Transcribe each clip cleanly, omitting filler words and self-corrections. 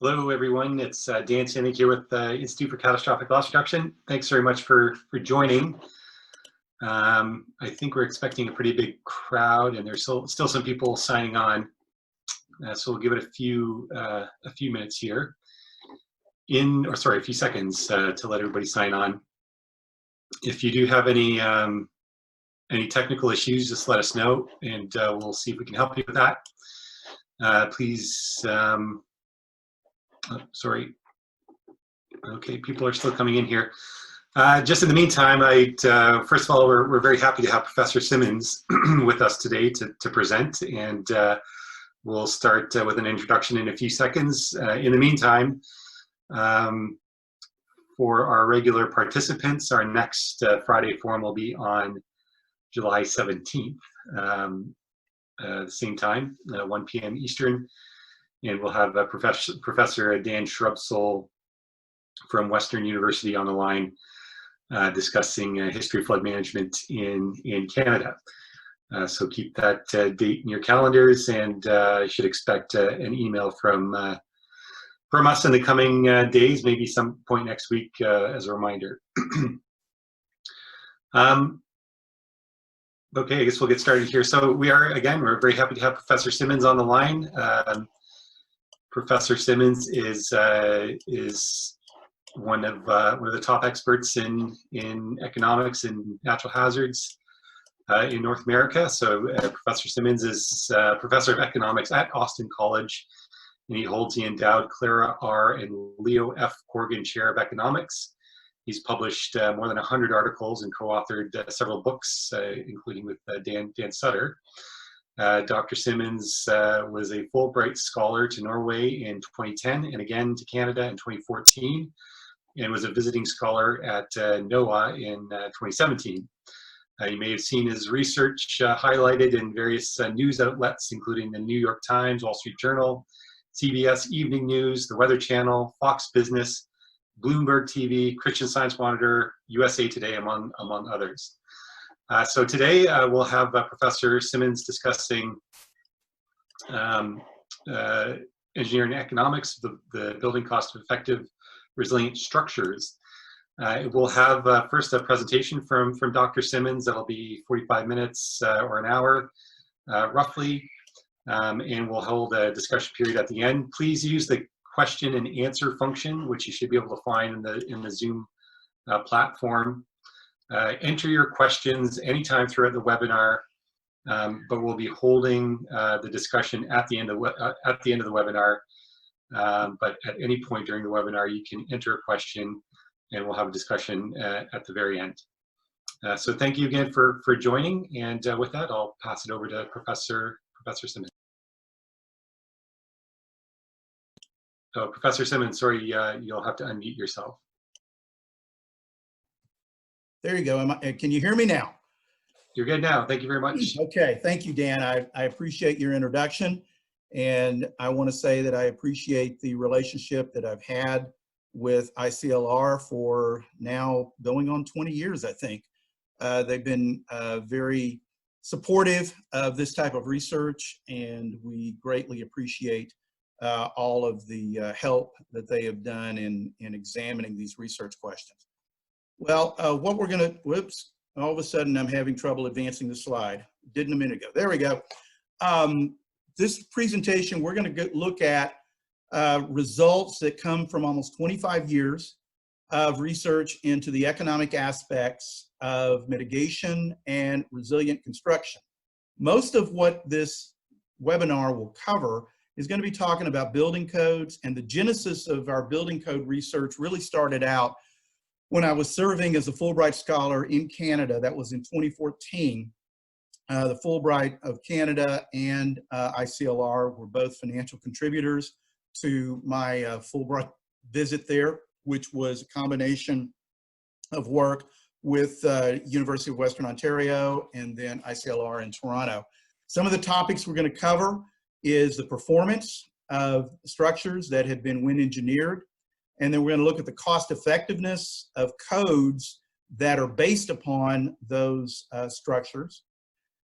Hello, everyone. It's Dan Sutter here with the Institute for Catastrophic Loss Reduction. Thanks very much for joining. I think we're expecting a pretty big crowd, and there's still some people signing on. So we'll give it a few minutes here, a few seconds to let everybody sign on. If you do have any technical issues, just let us know, and we'll see if we can help you with that. Please. Oh, sorry. Okay, people are still coming in here. Just in the meantime, first of all, we're very happy to have Professor Simmons with us today to present, and we'll start with an introduction in a few seconds. In the meantime, for our regular participants, our next Friday forum will be on July 17th, the same time, 1 p.m. Eastern. And we'll have Professor Dan Sutter from Western University on the line discussing history of flood management in Canada. So keep that date in your calendars, and you should expect an email from us in the coming days, maybe some point next week as a reminder. Okay, I guess we'll get started here. So we're very happy to have Professor Simmons on the line. Professor Simmons is one of the top experts in economics and natural hazards in North America. So Professor Simmons is professor of economics at Austin College, and he holds the endowed Clara R and Leo F. Corrigan Chair of Economics. He's published more than 100 articles and co-authored several books, including with Dan Sutter. Dr. Simmons was a Fulbright Scholar to Norway in 2010 and again to Canada in 2014, and was a visiting scholar at NOAA in 2017. You may have seen his research highlighted in various news outlets, including the New York Times, Wall Street Journal, CBS Evening News, the Weather Channel, Fox Business, Bloomberg TV, Christian Science Monitor, USA Today, among others. So today we'll have Professor Simmons discussing engineering economics, the building cost effective resilient structures. We'll have first a presentation from Dr. Simmons that'll be 45 minutes or an hour roughly, and we'll hold a discussion period at the end. Please use the question and answer function, which you should be able to find in the Zoom platform. Enter your questions anytime throughout the webinar, but we'll be holding the discussion at the end of the webinar. But at any point during the webinar, you can enter a question, and we'll have a discussion at the very end. So thank you again for joining, and with that, I'll pass it over to Professor Simmons. So Professor Simmons, sorry, you'll have to unmute yourself. There you go. Can you hear me now? You're good now. Thank you very much. Okay. Thank you, Dan. I appreciate your introduction. And I want to say that I appreciate the relationship that I've had with ICLR for now going on 20 years, I think. They've been very supportive of this type of research, and we greatly appreciate all of the help that they have done in examining these research questions. Well, what we're going to, whoops, all of a sudden I'm having trouble advancing the slide. Didn't a minute ago. There we go. This presentation, we're going to look at results that come from almost 25 years of research into the economic aspects of mitigation and resilient construction. Most of what this webinar will cover is going to be talking about building codes, and the genesis of our building code research really started out when I was serving as a Fulbright Scholar in Canada. That was in 2014. The Fulbright of Canada and ICLR were both financial contributors to my Fulbright visit there, which was a combination of work with University of Western Ontario and then ICLR in Toronto. Some of the topics we're going to cover is the performance of structures that have been wind engineered. And then we're going to look at the cost effectiveness of codes that are based upon those structures.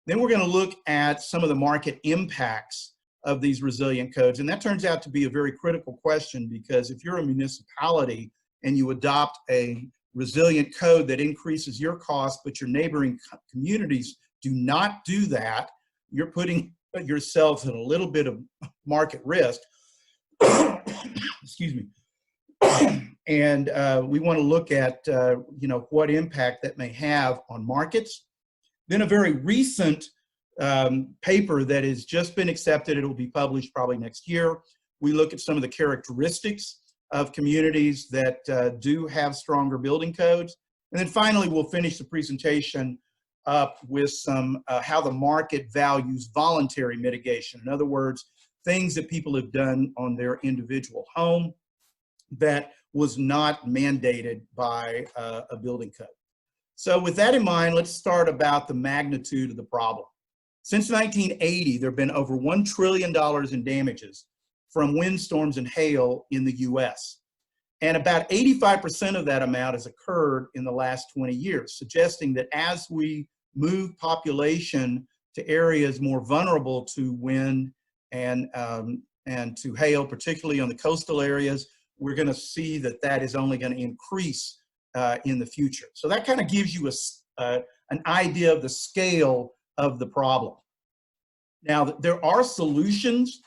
Then we're going to look at some of the market impacts of these resilient codes? And that turns out to be a very critical question, because if you're a municipality and you adopt a resilient code that increases your cost, but your neighboring communities do not do that, you're putting yourself at a little bit of market risk. Excuse me. And we want to look at what impact that may have on markets. Then a very recent paper that has just been accepted, it will be published probably next year. We look at some of the characteristics of communities that do have stronger building codes. And then finally, we'll finish the presentation up with some how the market values voluntary mitigation. In other words, things that people have done on their individual home that was not mandated by a building code. So with that in mind, let's start about the magnitude of the problem. Since 1980, there have been over $1 trillion in damages from windstorms and hail in the US. And about 85% of that amount has occurred in the last 20 years, suggesting that as we move population to areas more vulnerable to wind and to hail, particularly on the coastal areas, we're going to see that that is only going to increase in the future. So that kind of gives you an idea of the scale of the problem. Now, there are solutions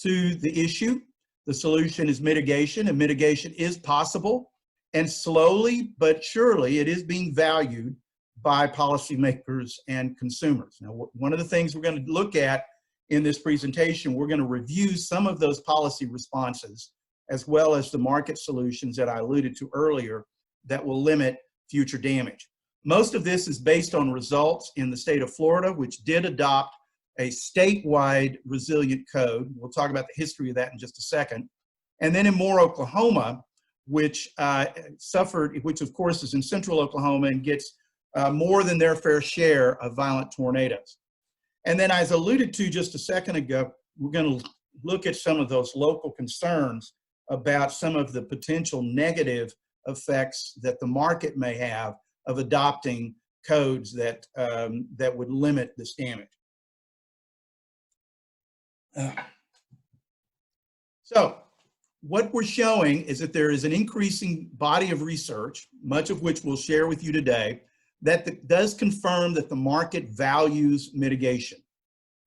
to the issue. The solution is mitigation, and mitigation is possible. And slowly but surely, it is being valued by policymakers and consumers. Now, one of the things we're going to look at in this presentation, we're going to review some of those policy responses, as well as the market solutions that I alluded to earlier that will limit future damage. Most of this is based on results in the state of Florida, which did adopt a statewide resilient code. We'll talk about the history of that in just a second. And then in Moore, Oklahoma, which which of course is in central Oklahoma and gets more than their fair share of violent tornadoes. And then, as alluded to just a second ago, we're going to look at some of those local concerns about some of the potential negative effects that the market may have of adopting codes that, that would limit this damage. So what we're showing is that there is an increasing body of research, much of which we'll share with you today, that does confirm that the market values mitigation.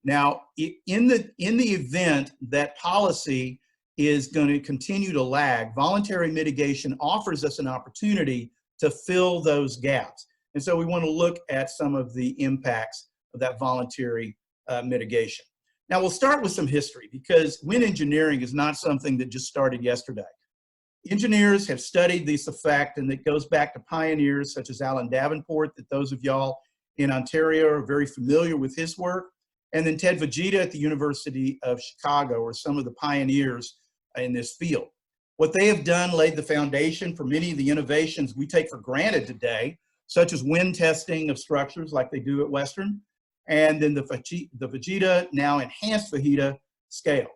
Now, in the event that policy is going to continue to lag, voluntary mitigation offers us an opportunity to fill those gaps. And so we want to look at some of the impacts of that voluntary mitigation. Now, we'll start with some history, because wind engineering is not something that just started yesterday. Engineers have studied this effect, and it goes back to pioneers such as Alan Davenport, that those of y'all in Ontario are very familiar with his work. And then Ted Vegeta at the University of Chicago are some of the pioneers in this field. What they have done laid the foundation for many of the innovations we take for granted today, such as wind testing of structures like they do at Western, and then the Vegeta, now enhanced Vegeta scale.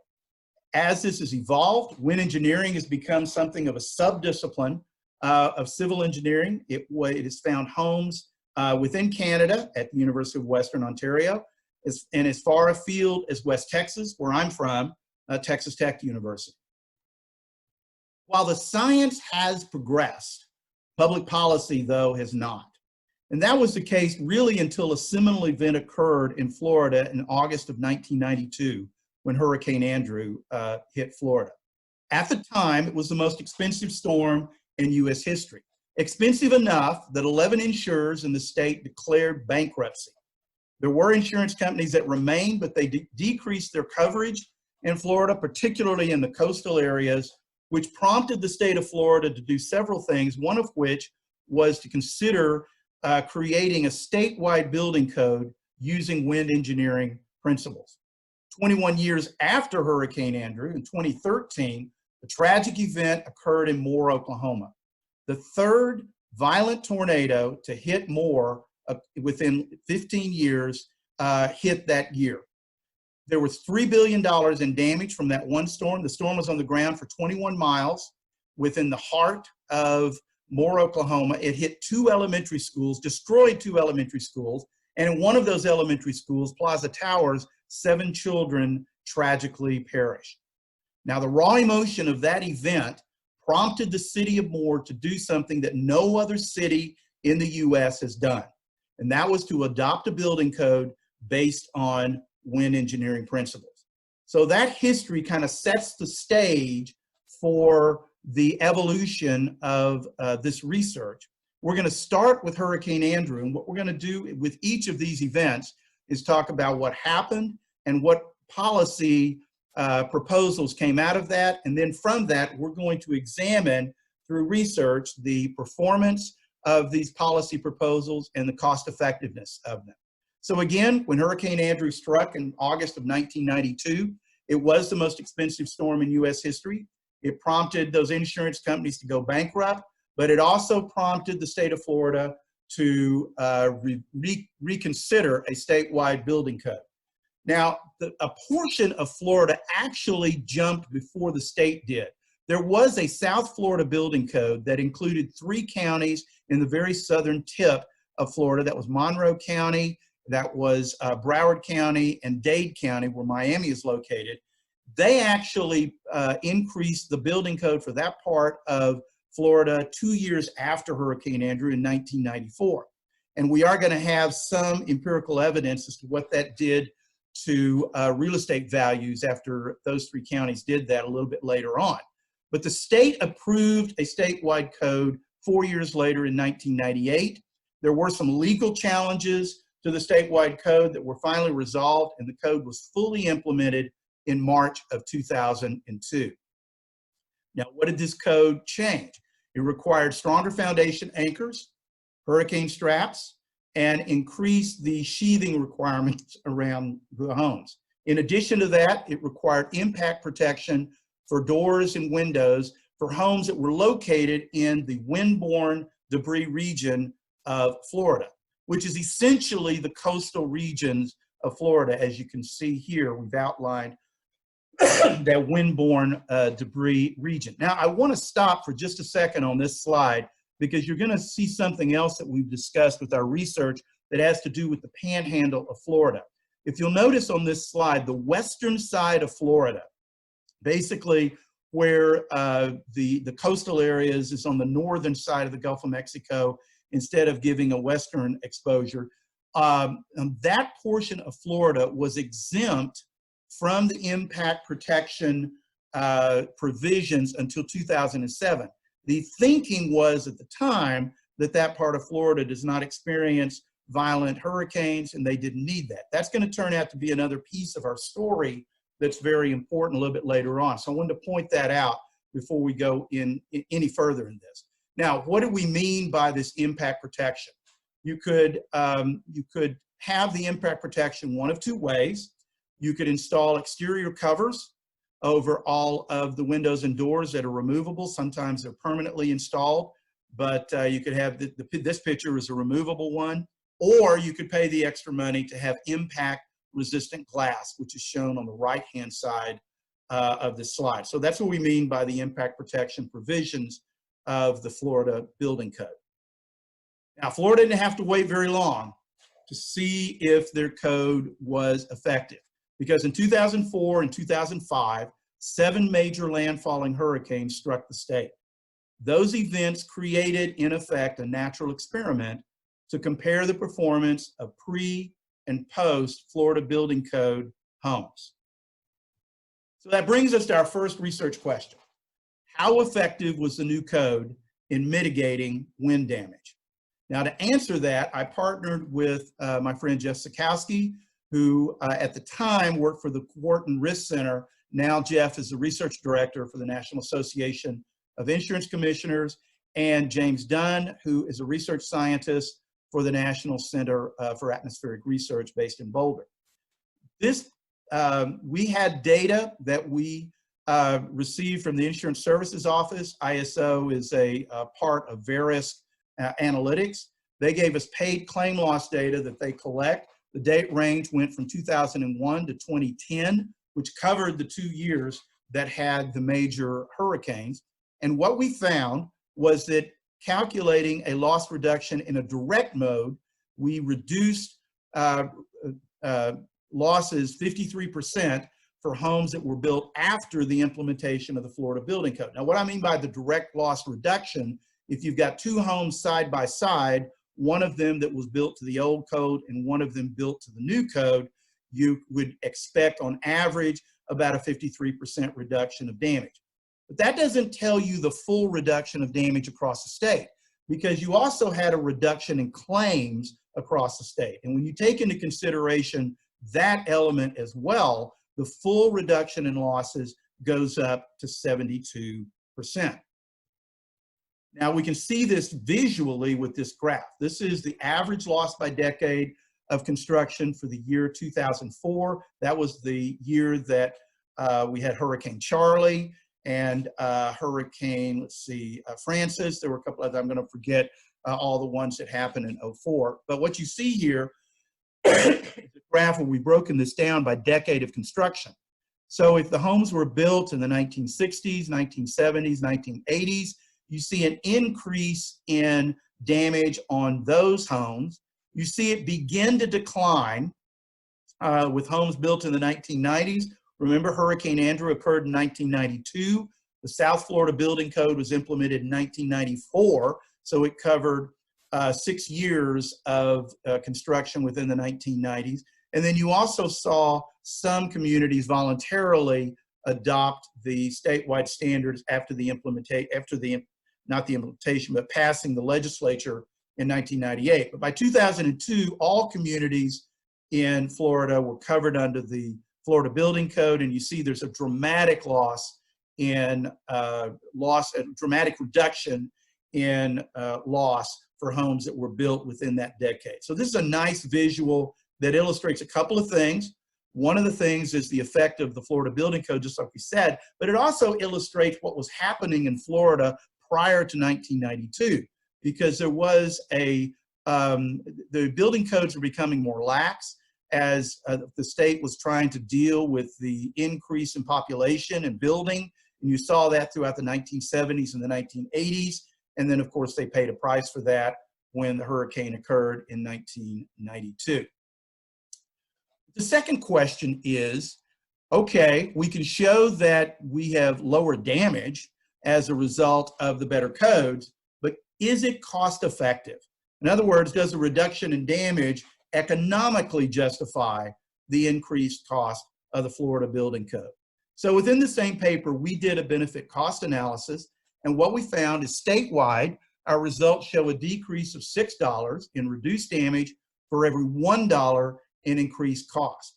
As this has evolved, wind engineering has become something of a subdiscipline of civil engineering. It has found homes within Canada at the University of Western Ontario, and as far afield as West Texas, where I'm from, Texas Tech University. While the science has progressed, public policy, though, has not. And that was the case really until a seminal event occurred in Florida in August of 1992, when Hurricane Andrew hit Florida. At the time, it was the most expensive storm in US history. Expensive enough that 11 insurers in the state declared bankruptcy. There were insurance companies that remained, but they decreased their coverage in Florida, particularly in the coastal areas, which prompted the state of Florida to do several things, one of which was to consider creating a statewide building code using wind engineering principles. 21 years after Hurricane Andrew, in 2013, a tragic event occurred in Moore, Oklahoma. The third violent tornado to hit Moore within 15 years hit that year. There was $3 billion in damage from that one storm. The storm was on the ground for 21 miles within the heart of Moore, Oklahoma. It hit 2 elementary schools, destroyed 2 elementary schools, and in one of those elementary schools, Plaza Towers, 7 children tragically perished. Now, the raw emotion of that event prompted the city of Moore to do something that no other city in the US has done, and that was to adopt a building code based on wind engineering principles. So that history kind of sets the stage for the evolution of this research. We're going to start with Hurricane Andrew, and what we're going to do with each of these events is talk about what happened and what policy proposals came out of that, and then from that we're going to examine through research the performance of these policy proposals and the cost effectiveness of them. So again, when Hurricane Andrew struck in August of 1992, it was the most expensive storm in US history. It prompted those insurance companies to go bankrupt, but it also prompted the state of Florida to reconsider a statewide building code. Now, a portion of Florida actually jumped before the state did. There was a South Florida building code that included 3 counties in the very southern tip of Florida. That was Monroe County, that was Broward County, and Dade County, where Miami is located. They actually increased the building code for that part of Florida 2 years after Hurricane Andrew in 1994. And we are going to have some empirical evidence as to what that did to real estate values after those 3 counties did that a little bit later on. But the state approved a statewide code 4 years later in 1998. There were some legal challenges to the statewide code that were finally resolved, and the code was fully implemented in March of 2002. Now, what did this code change? It required stronger foundation anchors, hurricane straps, and increased the sheathing requirements around the homes. In addition to that, it required impact protection for doors and windows for homes that were located in the windborne debris region of Florida, which is essentially the coastal regions of Florida. As you can see here, we've outlined that windborne debris region. Now, I want to stop for just a second on this slide because you're going to see something else that we've discussed with our research that has to do with the Panhandle of Florida. If you'll notice on this slide, the western side of Florida, basically where the coastal areas is on the northern side of the Gulf of Mexico, instead of giving a western exposure, that portion of Florida was exempt from the impact protection provisions until 2007. The thinking was at the time that that part of Florida does not experience violent hurricanes and they didn't need that. That's going to turn out to be another piece of our story that's very important a little bit later on. So I wanted to point that out before we go in any further in this. Now, what do we mean by this impact protection? You could have the impact protection one of 2 ways. You could install exterior covers over all of the windows and doors that are removable. Sometimes they're permanently installed, but you could have this picture is a removable one, or you could pay the extra money to have impact resistant glass, which is shown on the right-hand side of the slide. So that's what we mean by the impact protection provisions of the Florida Building Code. Now, Florida didn't have to wait very long to see if their code was effective, because in 2004 and 2005, 7 major landfalling hurricanes struck the state. Those events created, in effect, a natural experiment to compare the performance of pre- and post-Florida Building Code homes. So that brings us to our first research question. How effective was the new code in mitigating wind damage? Now, to answer that, I partnered with my friend Jeff Sikowski, who at the time worked for the Wharton Risk Center. Now Jeff is the research director for the National Association of Insurance Commissioners, and James Dunn, who is a research scientist for the National Center for Atmospheric Research based in Boulder. We had data that we received from the Insurance Services Office. ISO is a part of Verisk Analytics. They gave us paid claim loss data that they collect. The date range went from 2001 to 2010, which covered the 2 years that had the major hurricanes. And what we found was that calculating a loss reduction in a direct mode, we reduced losses 53% for homes that were built after the implementation of the Florida Building Code. Now, what I mean by the direct loss reduction, if you've got two homes side by side, one of them that was built to the old code and one of them built to the new code, you would expect on average about a 53% reduction of damage. But that doesn't tell you the full reduction of damage across the state, because you also had a reduction in claims across the state. And when you take into consideration that element as well, the full reduction in losses goes up to 72%. Now we can see this visually with this graph. This is the average loss by decade of construction for the year 2004. That was the year that we had Hurricane Charlie and Hurricane, Francis. There were a couple others, I'm going to forget all the ones that happened in '04. But what you see here is a graph where we've broken this down by decade of construction. So if the homes were built in the 1960s, 1970s, 1980s, you see an increase in damage on those homes. You see it begin to decline with homes built in the 1990s. Remember, Hurricane Andrew occurred in 1992. The South Florida Building Code was implemented in 1994, so it covered 6 years of construction within the 1990s. And then you also saw some communities voluntarily adopt the statewide standards after the but passing the legislature in 1998. But by 2002, all communities in Florida were covered under the Florida Building Code, and you see there's a dramatic dramatic reduction in loss for homes that were built within that decade. So this is a nice visual that illustrates a couple of things. One of the things is the effect of the Florida Building Code, just like we said, but it also illustrates what was happening in Florida prior to 1992, because there was the building codes were becoming more lax as the state was trying to deal with the increase in population and building. And you saw that throughout the 1970s and the 1980s. And then, of course, they paid a price for that when the hurricane occurred in 1992. The second question is, okay, we can show that we have lower damage as a result of the better codes, but is it cost effective? In other words, does the reduction in damage economically justify the increased cost of the Florida Building Code? So within the same paper, we did a benefit cost analysis, and what we found is statewide, our results show a decrease of $6 in reduced damage for every $1 in increased cost.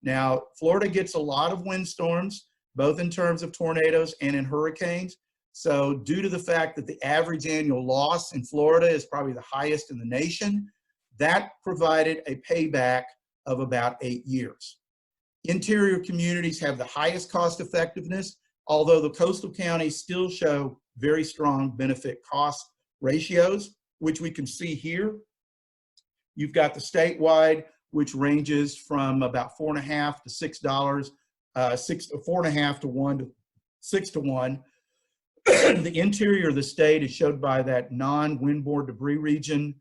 Now, Florida gets a lot of windstorms, both in terms of tornadoes and in hurricanes. So due to the fact that the average annual loss in Florida is probably the highest in the nation, that provided a payback of about 8 years. Interior communities have the highest cost effectiveness, although the coastal counties still show very strong benefit cost ratios, which we can see here. You've got the statewide, which ranges from about $4.50 to $6, 4.5 to 1 to 6 to 1. The interior of the state is showed by that non-windborne debris region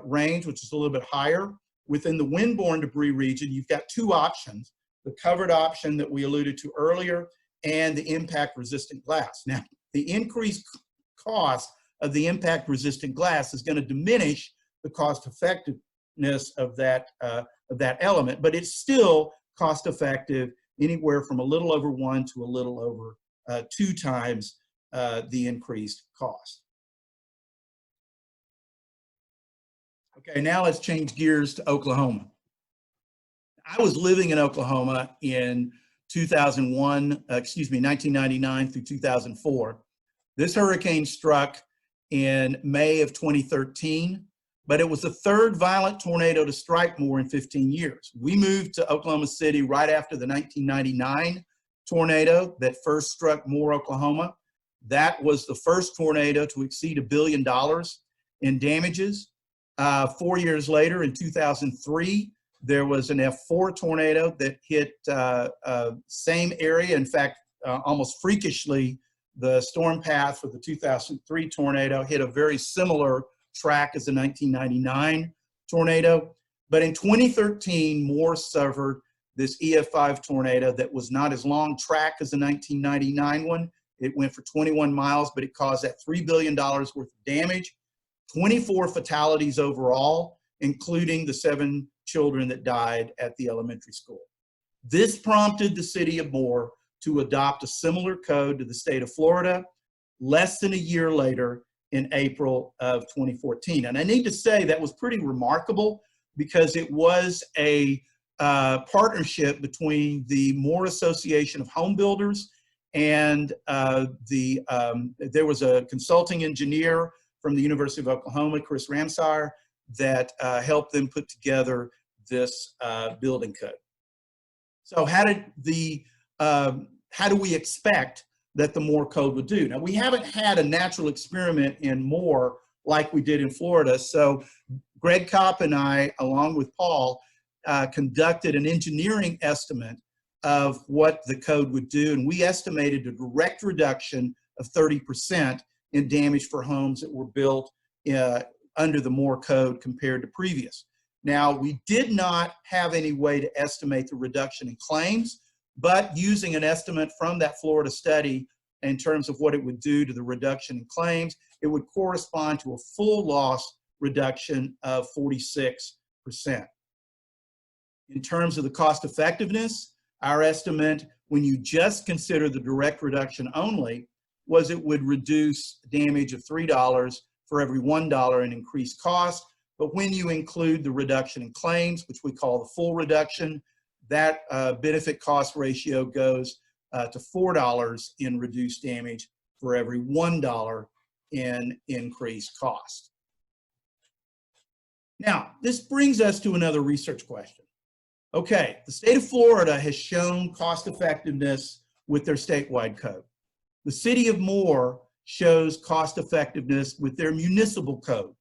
range, which is a little bit higher. Within the windborne debris region, you've got two options: the covered option that we alluded to earlier and the impact-resistant glass. Now, the increased cost of the impact-resistant glass is going to diminish the cost-effectiveness of that element, but it's still cost-effective, anywhere from a little over 1 to a little over 2 times the increased cost. Okay, now let's change gears to Oklahoma. I was living in Oklahoma in 1999 through 2004. This hurricane struck in May of 2013, but it was the third violent tornado to strike Moore in 15 years. We moved to Oklahoma City right after the 1999 tornado that first struck Moore, Oklahoma. That was the first tornado to exceed $1 billion in damages. 4 years later, in 2003, there was an F4 tornado that hit same area. In fact, almost freakishly, the storm path for the 2003 tornado hit a very similar track as the 1999 tornado. But in 2013, Moore suffered this EF5 tornado that was not as long track as the 1999 one. It went for 21 miles, but it caused that $3 billion worth of damage, 24 fatalities overall, including the 7 children that died at the elementary school. This prompted the city of Moore to adopt a similar code to the state of Florida less than a year later in April of 2014. And I need to say that was pretty remarkable because it was a partnership between the Moore Association of Home Builders and there was a consulting engineer from the University of Oklahoma, Chris Ramsire, that helped them put together this building code. So how do we expect that the Moore Code would do? Now, we haven't had a natural experiment in Moore like we did in Florida. So Greg Kopp and I, along with Paul, conducted an engineering estimate of what the code would do. And we estimated a direct reduction of 30% in damage for homes that were built under the Moore Code compared to previous. Now, we did not have any way to estimate the reduction in claims, but using an estimate from that Florida study in terms of what it would do to the reduction in claims, it would correspond to a full loss reduction of 46%. In terms of the cost effectiveness, our estimate, when you just consider the direct reduction only, was it would reduce damage of $3 for every $1 in increased cost. But when you include the reduction in claims, which we call the full reduction, that benefit cost ratio goes to $4 in reduced damage for every $1 in increased cost. Now, this brings us to another research question. Okay, the state of Florida has shown cost effectiveness with their statewide code. The city of Moore shows cost effectiveness with their municipal code.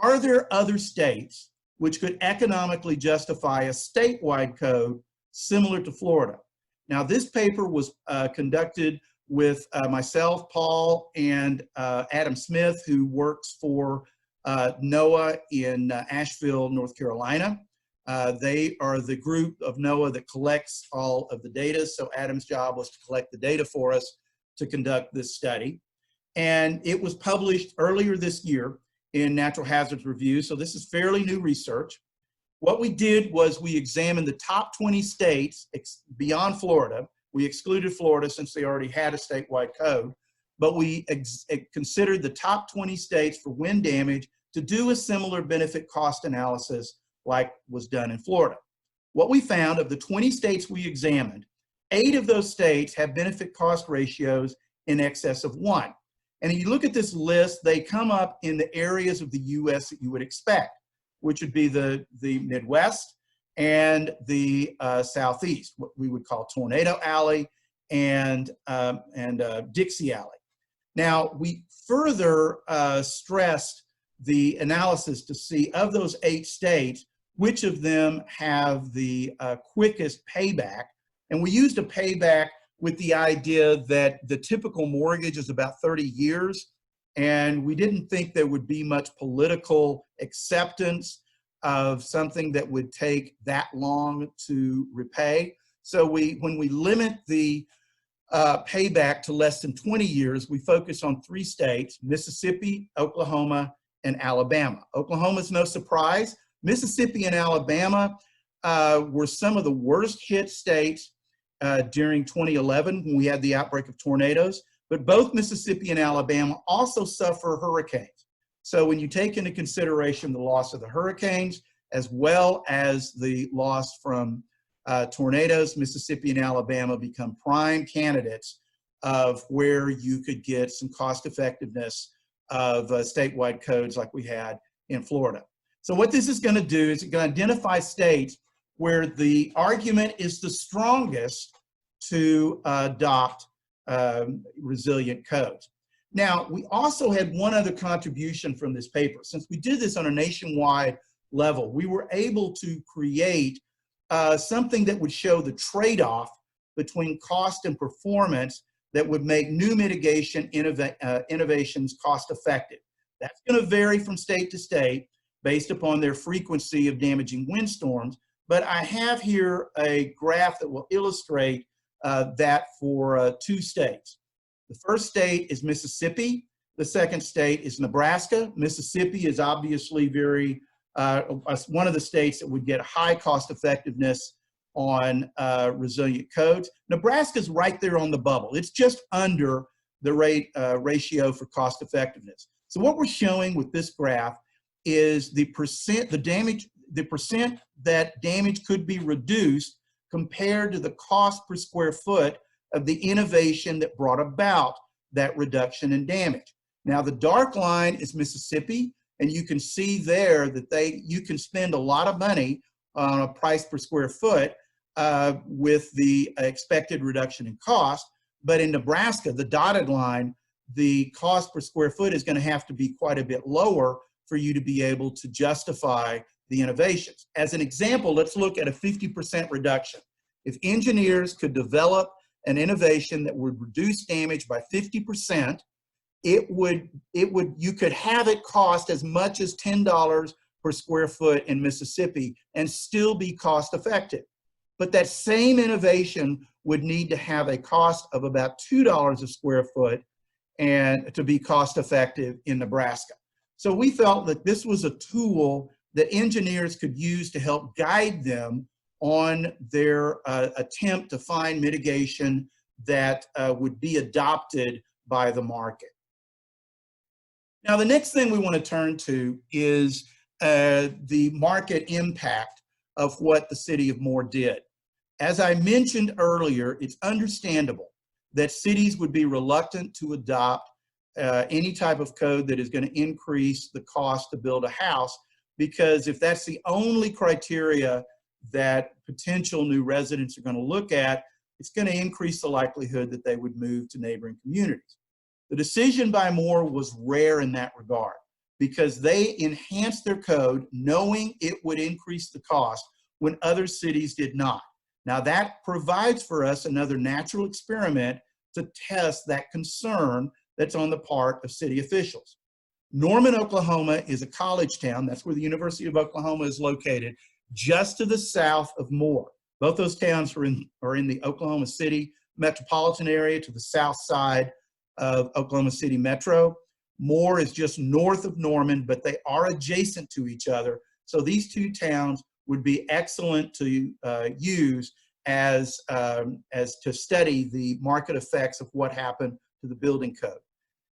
Are there other states which could economically justify a statewide code similar to Florida? Now, this paper was conducted with myself, Paul, and Adam Smith, who works for NOAA in Asheville, North Carolina. They are the group of NOAA that collects all of the data. So Adam's job was to collect the data for us to conduct this study. And it was published earlier this year in Natural Hazards Review. So this is fairly new research. What we did was we examined the top 20 states beyond Florida. We excluded Florida since they already had a statewide code, but we considered the top 20 states for wind damage to do a similar benefit cost analysis like was done in Florida. What we found, of the 20 states we examined, 8 of those states have benefit cost ratios in excess of 1. And if you look at this list, they come up in the areas of the US that you would expect, which would be the Midwest and the Southeast, what we would call Tornado Alley and Dixie Alley. Now, we further stressed the analysis to see, of those 8 states, which of them have the quickest payback. And we used a payback with the idea that the typical mortgage is about 30 years, and we didn't think there would be much political acceptance of something that would take that long to repay. So when we limit the payback to less than 20 years, we focus on 3 states: Mississippi, Oklahoma, and Alabama. Oklahoma's no surprise. Mississippi and Alabama were some of the worst hit states during 2011 when we had the outbreak of tornadoes, but both Mississippi and Alabama also suffer hurricanes. So when you take into consideration the loss of the hurricanes, as well as the loss from tornadoes, Mississippi and Alabama become prime candidates of where you could get some cost effectiveness of statewide codes like we had in Florida. So what this is going to do is it's going to identify states where the argument is the strongest to adopt resilient codes. Now, we also had one other contribution from this paper. Since we did this on a nationwide level, we were able to create something that would show the trade-off between cost and performance that would make new mitigation innovations cost-effective. That's going to vary from state to state based upon their frequency of damaging windstorms, but I have here a graph that will illustrate that for 2 states. The first state is Mississippi. The second state is Nebraska. Mississippi is obviously one of the states that would get high cost effectiveness on resilient codes. Nebraska's right there on the bubble. It's just under the ratio for cost effectiveness. So what we're showing with this graph is the percent that damage could be reduced compared to the cost per square foot of the innovation that brought about that reduction in damage. Now the dark line is Mississippi, and you can see there that you can spend a lot of money on a price per square foot with the expected reduction in cost. But in Nebraska, the dotted line, the cost per square foot is going to have to be quite a bit lower for you to be able to justify the innovations. As an example, let's look at a 50% reduction. If engineers could develop an innovation that would reduce damage by 50%, you could have it cost as much as $10 per square foot in Mississippi and still be cost effective. But that same innovation would need to have a cost of about $2 a square foot and to be cost effective in Nebraska. So we felt that this was a tool that engineers could use to help guide them on their attempt to find mitigation that would be adopted by the market. Now, the next thing we want to turn to is the market impact of what the city of Moore did. As I mentioned earlier, it's understandable that cities would be reluctant to adopt any type of code that is going to increase the cost to build a house, because if that's the only criteria that potential new residents are going to look at, it's going to increase the likelihood that they would move to neighboring communities. The decision by Moore was rare in that regard because they enhanced their code knowing it would increase the cost when other cities did not. Now that provides for us another natural experiment to test that concern that's on the part of city officials. Norman, Oklahoma is a college town. That's where the University of Oklahoma is located, just to the south of Moore. Both those towns are in the Oklahoma City metropolitan area to the south side of Oklahoma City Metro. Moore is just north of Norman, but they are adjacent to each other. So these two towns would be excellent to use as to study the market effects of what happened to the building code.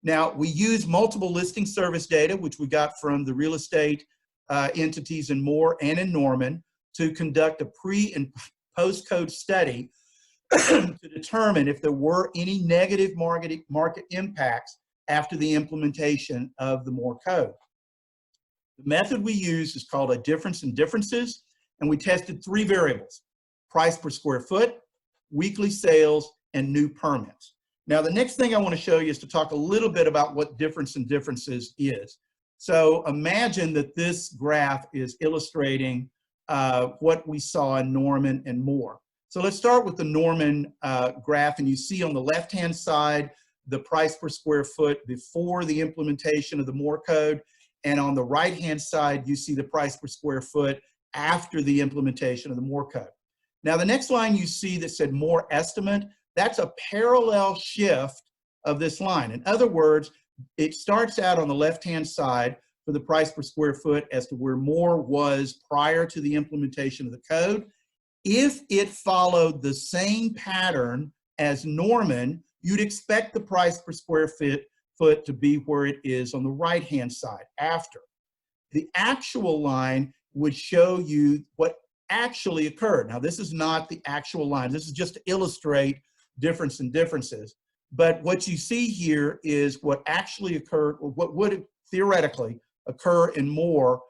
Now, we use multiple listing service data, which we got from the real estate entities in Moore and in Norman, to conduct a pre and post code study to determine if there were any negative market impacts after the implementation of the Moore code. The method we used is called a difference in differences, and we tested 3 variables: price per square foot, weekly sales, and new permits. Now, the next thing I want to show you is to talk a little bit about what difference in differences is. So imagine that this graph is illustrating what we saw in Norman and Moore. So let's start with the Norman graph, and you see on the left-hand side the price per square foot before the implementation of the Moore code, and on the right-hand side you see the price per square foot after the implementation of the Moore code. Now, the next line you see that said Moore estimate, that's a parallel shift of this line. In other words, it starts out on the left-hand side for the price per square foot as to where Moore was prior to the implementation of the code. If it followed the same pattern as Norman, you'd expect the price per square foot to be where it is on the right-hand side after. The actual line would show you what actually occurred. Now, this is not the actual line. This is just to illustrate difference in differences. But what you see here is what actually occurred, or what would theoretically occur in Moore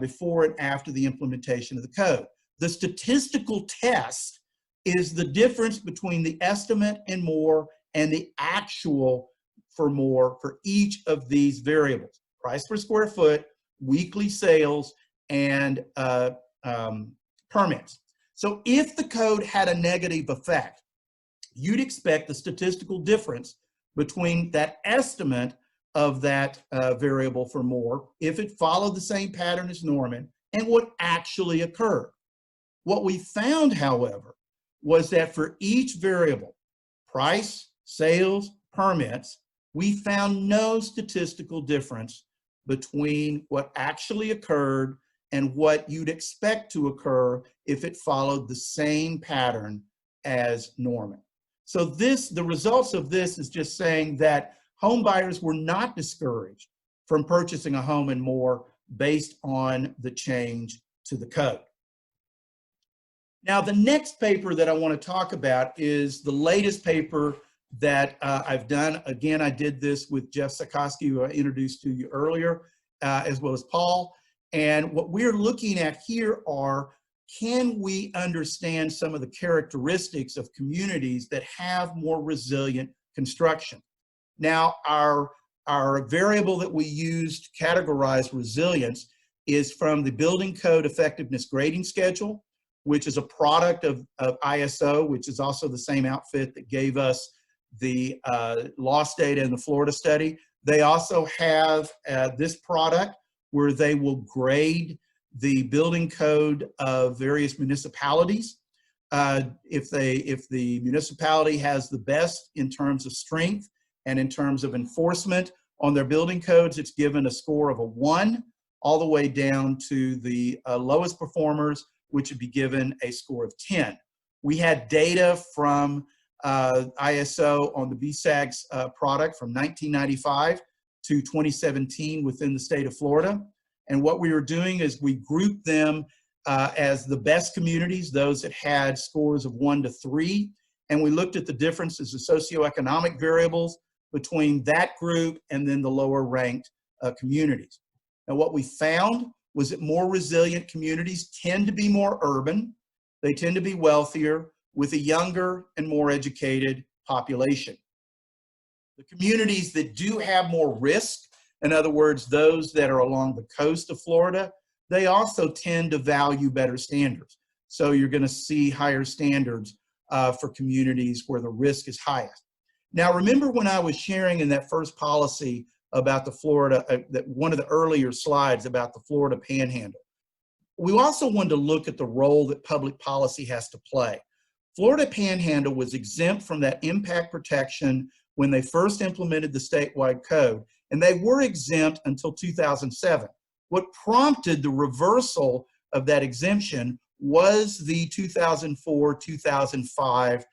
before and after the implementation of the code. The statistical test is the difference between the estimate in Moore and the actual for Moore for each of these variables: price per square foot, weekly sales, and permits. So if the code had a negative effect, you'd expect the statistical difference between that estimate of that variable for Moore, if it followed the same pattern as Norman, and what actually occurred. What we found, however, was that for each variable, price, sales, permits, we found no statistical difference between what actually occurred and what you'd expect to occur if it followed the same pattern as Norman. So the results of this is just saying that home buyers were not discouraged from purchasing a home and more based on the change to the code. Now, the next paper that I want to talk about is the latest paper that I've done. Again, I did this with Jeff Sikoski, who I introduced to you earlier, as well as Paul. And what we're looking at here are, can we understand some of the characteristics of communities that have more resilient construction? Now, our variable that we use to categorize resilience is from the Building Code Effectiveness Grading Schedule, which is a product of ISO, which is also the same outfit that gave us the loss data in the Florida study. They also have this product where they will grade the building code of various municipalities. If the municipality has the best in terms of strength and in terms of enforcement on their building codes, it's given a score of a 1, all the way down to the lowest performers, which would be given a score of 10. We had data from ISO on the BSAG's product from 1995 to 2017 within the state of Florida. And what we were doing is we grouped them as the best communities, those that had scores of 1 to 3. And we looked at the differences of socioeconomic variables between that group and then the lower ranked communities. Now, what we found was that more resilient communities tend to be more urban. They tend to be wealthier with a younger and more educated population. The communities that do have more risk, in other words, those that are along the coast of Florida, they also tend to value better standards. So you're going to see higher standards for communities where the risk is highest. Now, remember when I was sharing in that first policy about the Florida, that one of the earlier slides about the Florida Panhandle. We also wanted to look at the role that public policy has to play. Florida Panhandle was exempt from that impact protection when they first implemented the statewide code, and they were exempt until 2007. What prompted the reversal of that exemption was the 2004-2005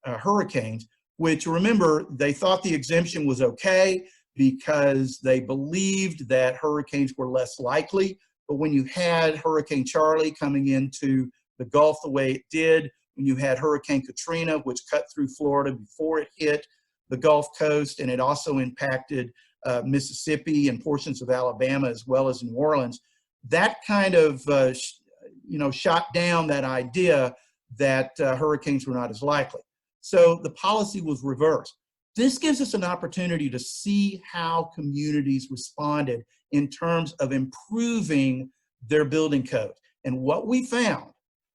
hurricanes, which, remember, they thought the exemption was okay because they believed that hurricanes were less likely. But when you had Hurricane Charlie coming into the Gulf the way it did, when you had Hurricane Katrina, which cut through Florida before it hit the Gulf Coast, and it also impacted Mississippi and portions of Alabama as well as New Orleans, that kind of shot down that idea that hurricanes were not as likely. So the policy was reversed. This gives us an opportunity to see how communities responded in terms of improving their building code. And what we found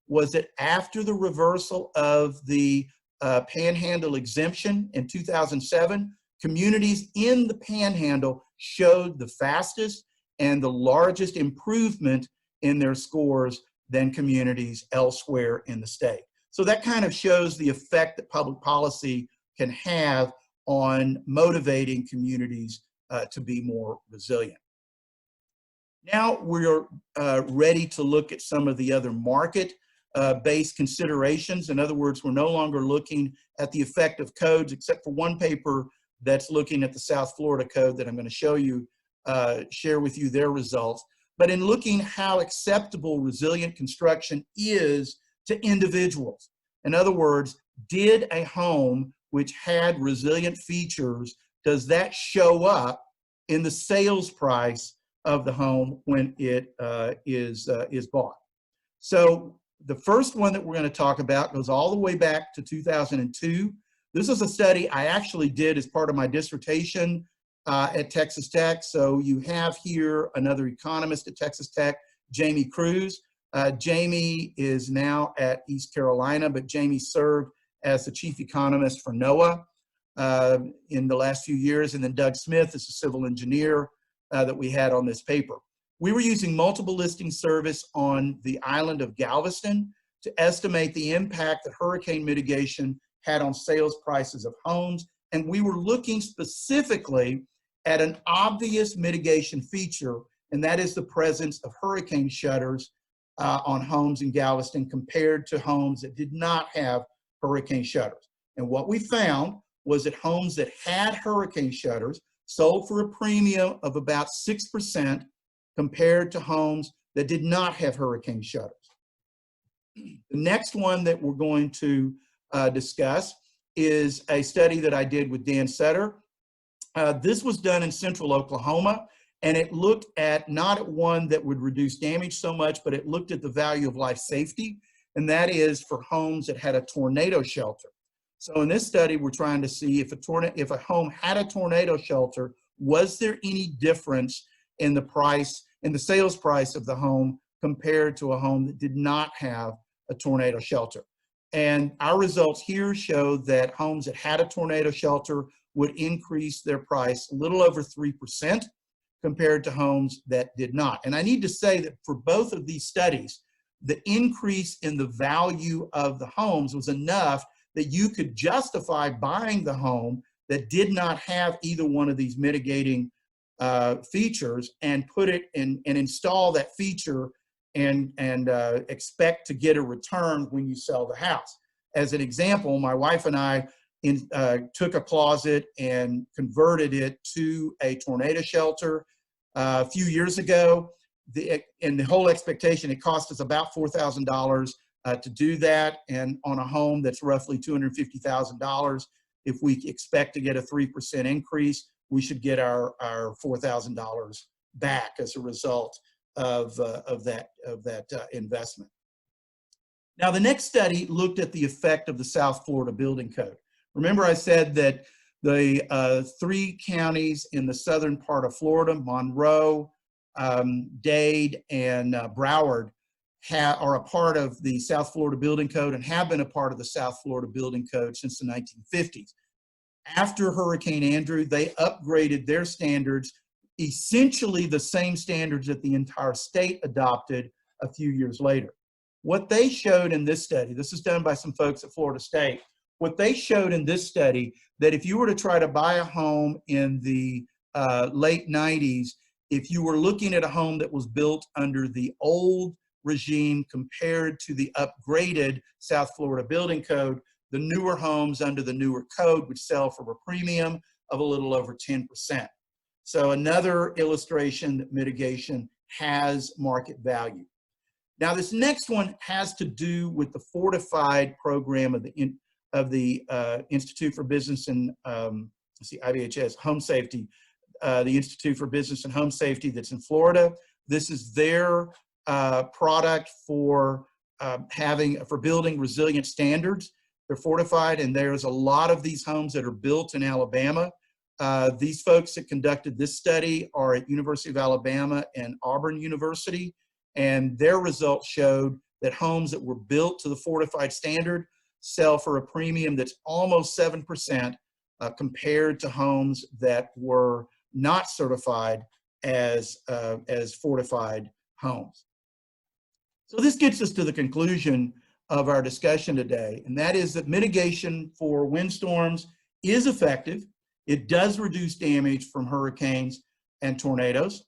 was that after the reversal of the Panhandle exemption in 2007, communities in the Panhandle showed the fastest and the largest improvement in their scores than communities elsewhere in the state. So that kind of shows the effect that public policy can have on motivating communities to be more resilient. Now we're ready to look at some of the other market-based considerations. In other words, we're no longer looking at the effect of codes, except for one paper that's looking at the South Florida code that I'm going to show you, share with you their results. But in looking how acceptable resilient construction is to individuals. In other words, did a home which had resilient features, does that show up in the sales price of the home when it is bought? So the first one that we're going to talk about goes all the way back to 2002. This is a study I actually did as part of my dissertation at Texas Tech. So you have here another economist at Texas Tech, Janee Cruz. Jamie is now at East Carolina, but Jamie served as the chief economist for NOAA in the last few years. And then Doug Smith is a civil engineer that we had on this paper. We were using multiple listing service on the island of Galveston to estimate the impact that hurricane mitigation had on sales prices of homes. And we were looking specifically at an obvious mitigation feature, and that is the presence of hurricane shutters on homes in Galveston compared to homes that did not have hurricane shutters. And what we found was that homes that had hurricane shutters sold for a premium of about 6% compared to homes that did not have hurricane shutters. The next one that we're going to discuss is a study that I did with Dan Sutter. This was done in central Oklahoma, and it looked at not at one that would reduce damage so much, but it looked at the value of life safety, and that is for homes that had a tornado shelter. So in this study, we're trying to see if a home had a tornado shelter, was there any difference in the price, in the sales price of the home compared to a home that did not have a tornado shelter. And our results here show that homes that had a tornado shelter would increase their price a little over 3% compared to homes that did not. And I need to say that for both of these studies, the increase in the value of the homes was enough that you could justify buying the home that did not have either one of these mitigating features and put it in and install that feature and expect to get a return when you sell the house. As an example, my wife and I took a closet and converted it to a tornado shelter a few years ago. And the whole expectation, it cost us about $4,000 to do that, and on a home that's roughly $250,000, if we expect to get a 3% increase, we should get our $4,000 back as a result of that investment. Now, the next study looked at the effect of the South Florida Building Code. Remember, I said that the 3 counties in the southern part of Florida, Monroe, Dade, and Broward, are a part of the South Florida Building Code and have been a part of the South Florida Building Code since the 1950s. After Hurricane Andrew, they upgraded their standards, essentially the same standards that the entire state adopted a few years later. What they showed in this study, this is done by some folks at Florida State, what they showed in this study, that if you were to try to buy a home in the late 90s, if you were looking at a home that was built under the old regime compared to the upgraded South Florida Building Code, the newer homes under the newer code would sell for a premium of a little over 10%. So another illustration that mitigation has market value. Now, this next one has to do with the fortified program of the Institute for Business and IBHS Home Safety, the Institute for Business and Home Safety that's in Florida. This is their product for building resilient standards. They're fortified, and there's a lot of these homes that are built in Alabama. These folks that conducted this study are at University of Alabama and Auburn University, and their results showed that homes that were built to the fortified standard sell for a premium that's almost 7% compared to homes that were not certified as fortified homes. So this gets us to the conclusion of our discussion today, and that is that mitigation for windstorms is effective. It does reduce damage from hurricanes and tornadoes,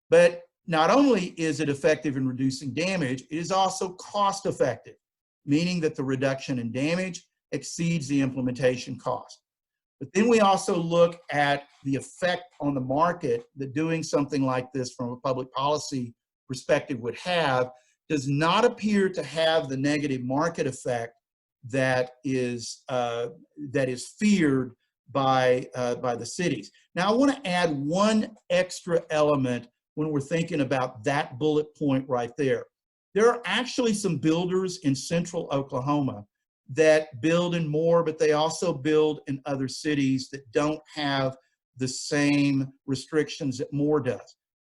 but not only is it effective in reducing damage, it is also cost effective, meaning that the reduction in damage exceeds the implementation cost. But then we also look at the effect on the market that doing something like this from a public policy perspective would have. Does not appear to have the negative market effect that is feared by the cities. Now, I want to add one extra element when we're thinking about that bullet point right there. There are actually some builders in central Oklahoma that build in Moore, but they also build in other cities that don't have the same restrictions that Moore does.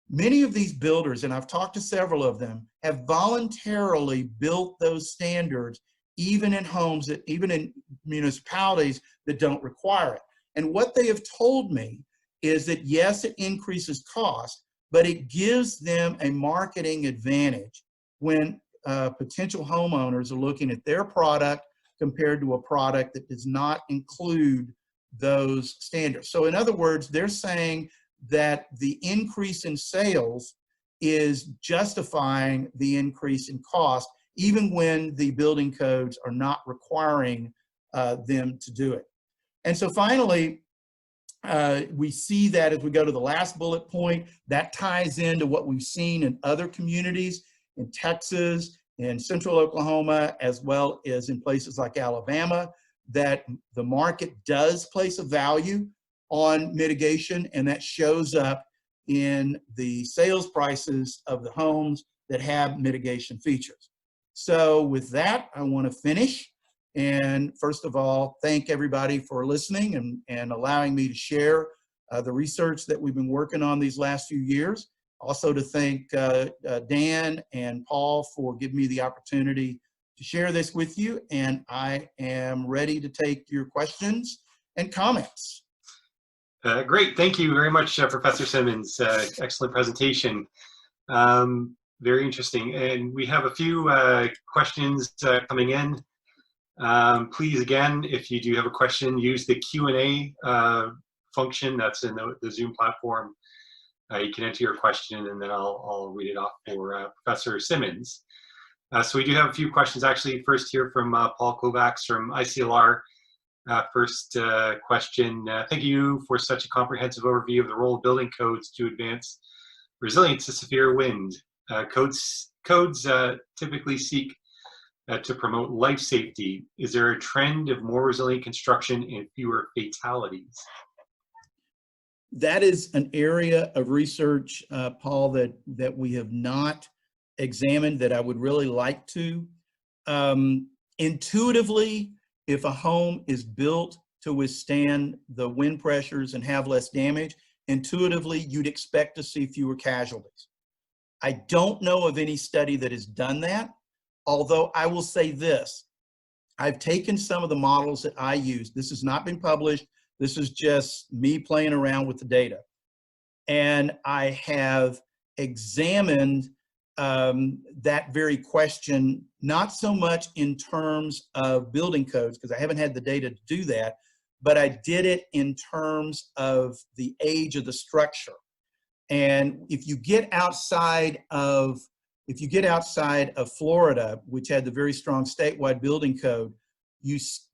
Many of these builders, and I've talked to several of them, have voluntarily built those standards even in homes, even in municipalities that don't require it. And what they have told me is that yes, it increases cost, but it gives them a marketing advantage when potential homeowners are looking at their product compared to a product that does not include those standards. So in other words, they're saying that the increase in sales is justifying the increase in cost, even when the building codes are not requiring them to do it. And so finally, we see that as we go to the last bullet point, that ties into what we've seen in other communities in Texas, in central Oklahoma, as well as in places like Alabama, that the market does place a value on mitigation, and that shows up in the sales prices of the homes that have mitigation features. So with that, I want to finish. And first of all, thank everybody for listening and allowing me to share the research that we've been working on these last few years. Also to thank Dan and Paul for giving me the opportunity to share this with you. And I am ready to take your questions and comments. Great, thank you very much, Professor Simmons. Excellent presentation. Very interesting. And we have a few questions coming in. Please, again, if you do have a question, use the Q&A function that's in the Zoom platform. You can enter your question, and then I'll read it off for Professor Simmons. So we do have a few questions, actually. First here from Paul Kovacs from ICLR. First question, thank you for such a comprehensive overview of the role of building codes to advance resilience to severe wind. Codes typically seek to promote life safety. Is there a trend of more resilient construction and fewer fatalities? That is an area of research, Paul, that we have not examined that I would really like to. Intuitively, if a home is built to withstand the wind pressures and have less damage, intuitively, you'd expect to see fewer casualties. I don't know of any study that has done that, although I will say this. I've taken some of the models that I use. This has not been published. This is just me playing around with the data. And I have examined that very question, not so much in terms of building codes, because I haven't had the data to do that, but I did it in terms of the age of the structure. And if you get outside of Florida, which had the very strong statewide building code,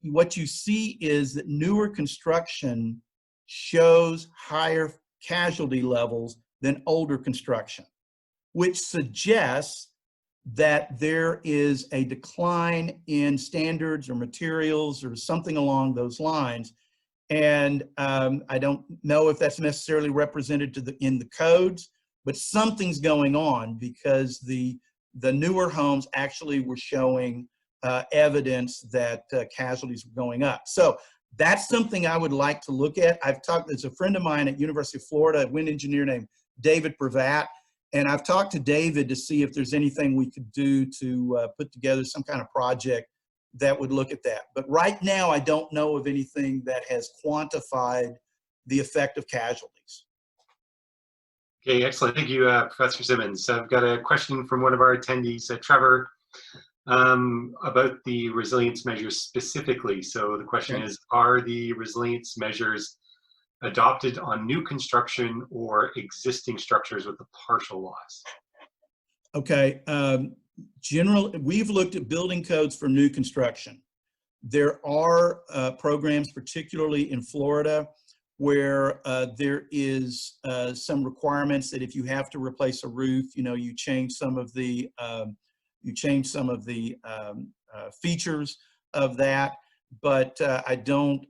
what you see is that newer construction shows higher casualty levels than older construction, which suggests that there is a decline in standards or materials or something along those lines. And I don't know if that's necessarily represented in the codes, but something's going on, because the newer homes actually were showing evidence that casualties were going up. So that's something I would like to look at. There's a friend of mine at University of Florida, a wind engineer named David Pravat, and I've talked to David to see if there's anything we could do to put together some kind of project that would look at that. But right now, I don't know of anything that has quantified the effect of casualties. Okay, excellent. Thank you, Professor Simmons. I've got a question from one of our attendees, Trevor, about the resilience measures specifically. So the question is, are the resilience measures adopted on new construction or existing structures with a partial loss? Okay, we've looked at building codes for new construction. There are programs, particularly in Florida, where there is some requirements that if you have to replace a roof, you change some of the features of that. But I don't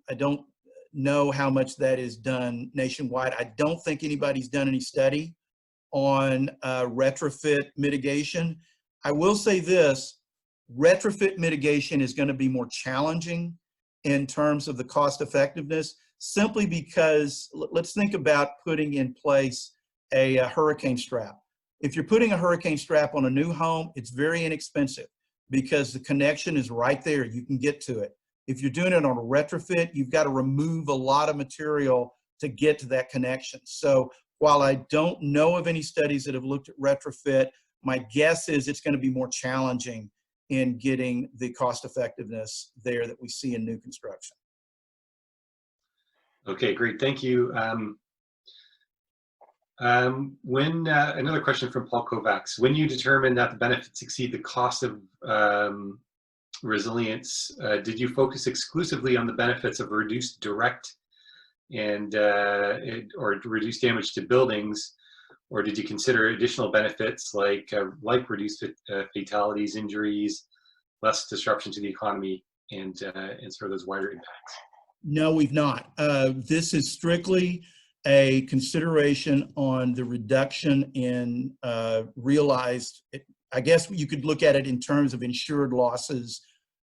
know how much that is done nationwide. I don't think anybody's done any study on retrofit mitigation. I will say this: retrofit mitigation is going to be more challenging in terms of the cost effectiveness, simply because let's think about putting in place a hurricane strap. If you're putting a hurricane strap on a new home, it's very inexpensive because the connection is right there. You can get to it. If you're doing it on a retrofit, you've got to remove a lot of material to get to that connection. So while I don't know of any studies that have looked at retrofit, my guess is it's going to be more challenging in getting the cost effectiveness there that we see in new construction. Okay, great, thank you. Another question from Paul Kovacs. When you determined that the benefits exceed the cost of resilience, did you focus exclusively on the benefits of reduced direct and or reduced damage to buildings, or did you consider additional benefits like reduced fatalities, injuries, less disruption to the economy, and sort of those wider impacts? No, we've not. This is strictly a consideration on the reduction in realized, I guess you could look at it in terms of insured losses